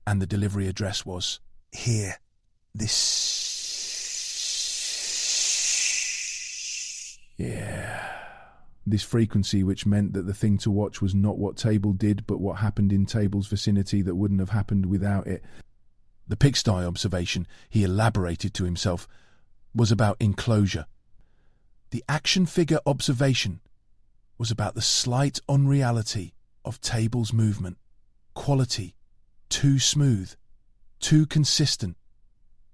and the delivery address was here. This frequency, which meant that the thing to watch was not what Table did, but what happened in Table's vicinity that wouldn't have happened without it. The pigsty observation, he elaborated to himself, was about enclosure. The action figure observation was about the slight unreality of Table's movement, quality, too smooth, too consistent,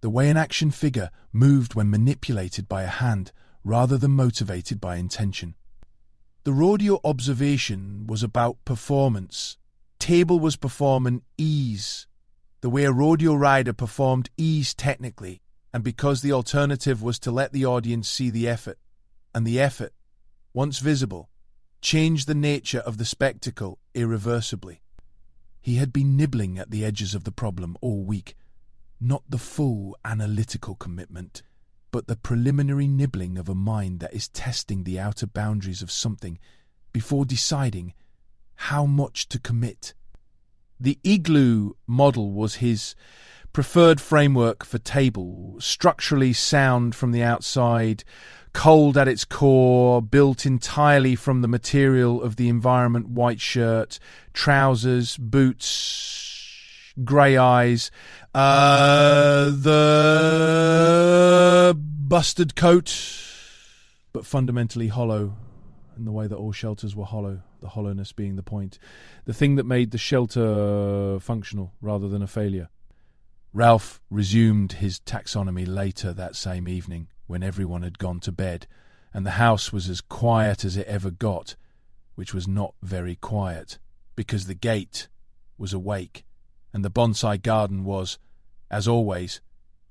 the way an action figure moved when manipulated by a hand rather than motivated by intention. The rodeo observation was about performance. Table was performing ease, the way a rodeo rider performed ease technically, and because the alternative was to let the audience see the effort, and the effort, once visible, changed the nature of the spectacle irreversibly. He had been nibbling at the edges of the problem all week, not the full analytical commitment, but the preliminary nibbling of a mind that is testing the outer boundaries of something before deciding how much to commit. The igloo model was his preferred framework for Table, structurally sound from the outside, cold at its core, built entirely from the material of the environment: white shirt, trousers, boots, grey eyes, the busted coat, but fundamentally hollow, in the way that all shelters were hollow, the hollowness being the point, the thing that made the shelter functional rather than a failure. Ralph resumed his taxonomy later that same evening, when everyone had gone to bed, and the house was as quiet as it ever got, which was not very quiet, because the gate was awake, and the bonsai garden was, as always,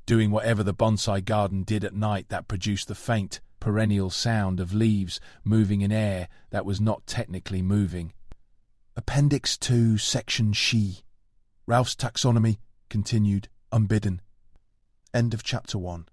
doing whatever the bonsai garden did at night that produced the faint, perennial sound of leaves moving in air that was not technically moving. Appendix 2, Section She. Ralph's taxonomy continued unbidden. End of Chapter 1.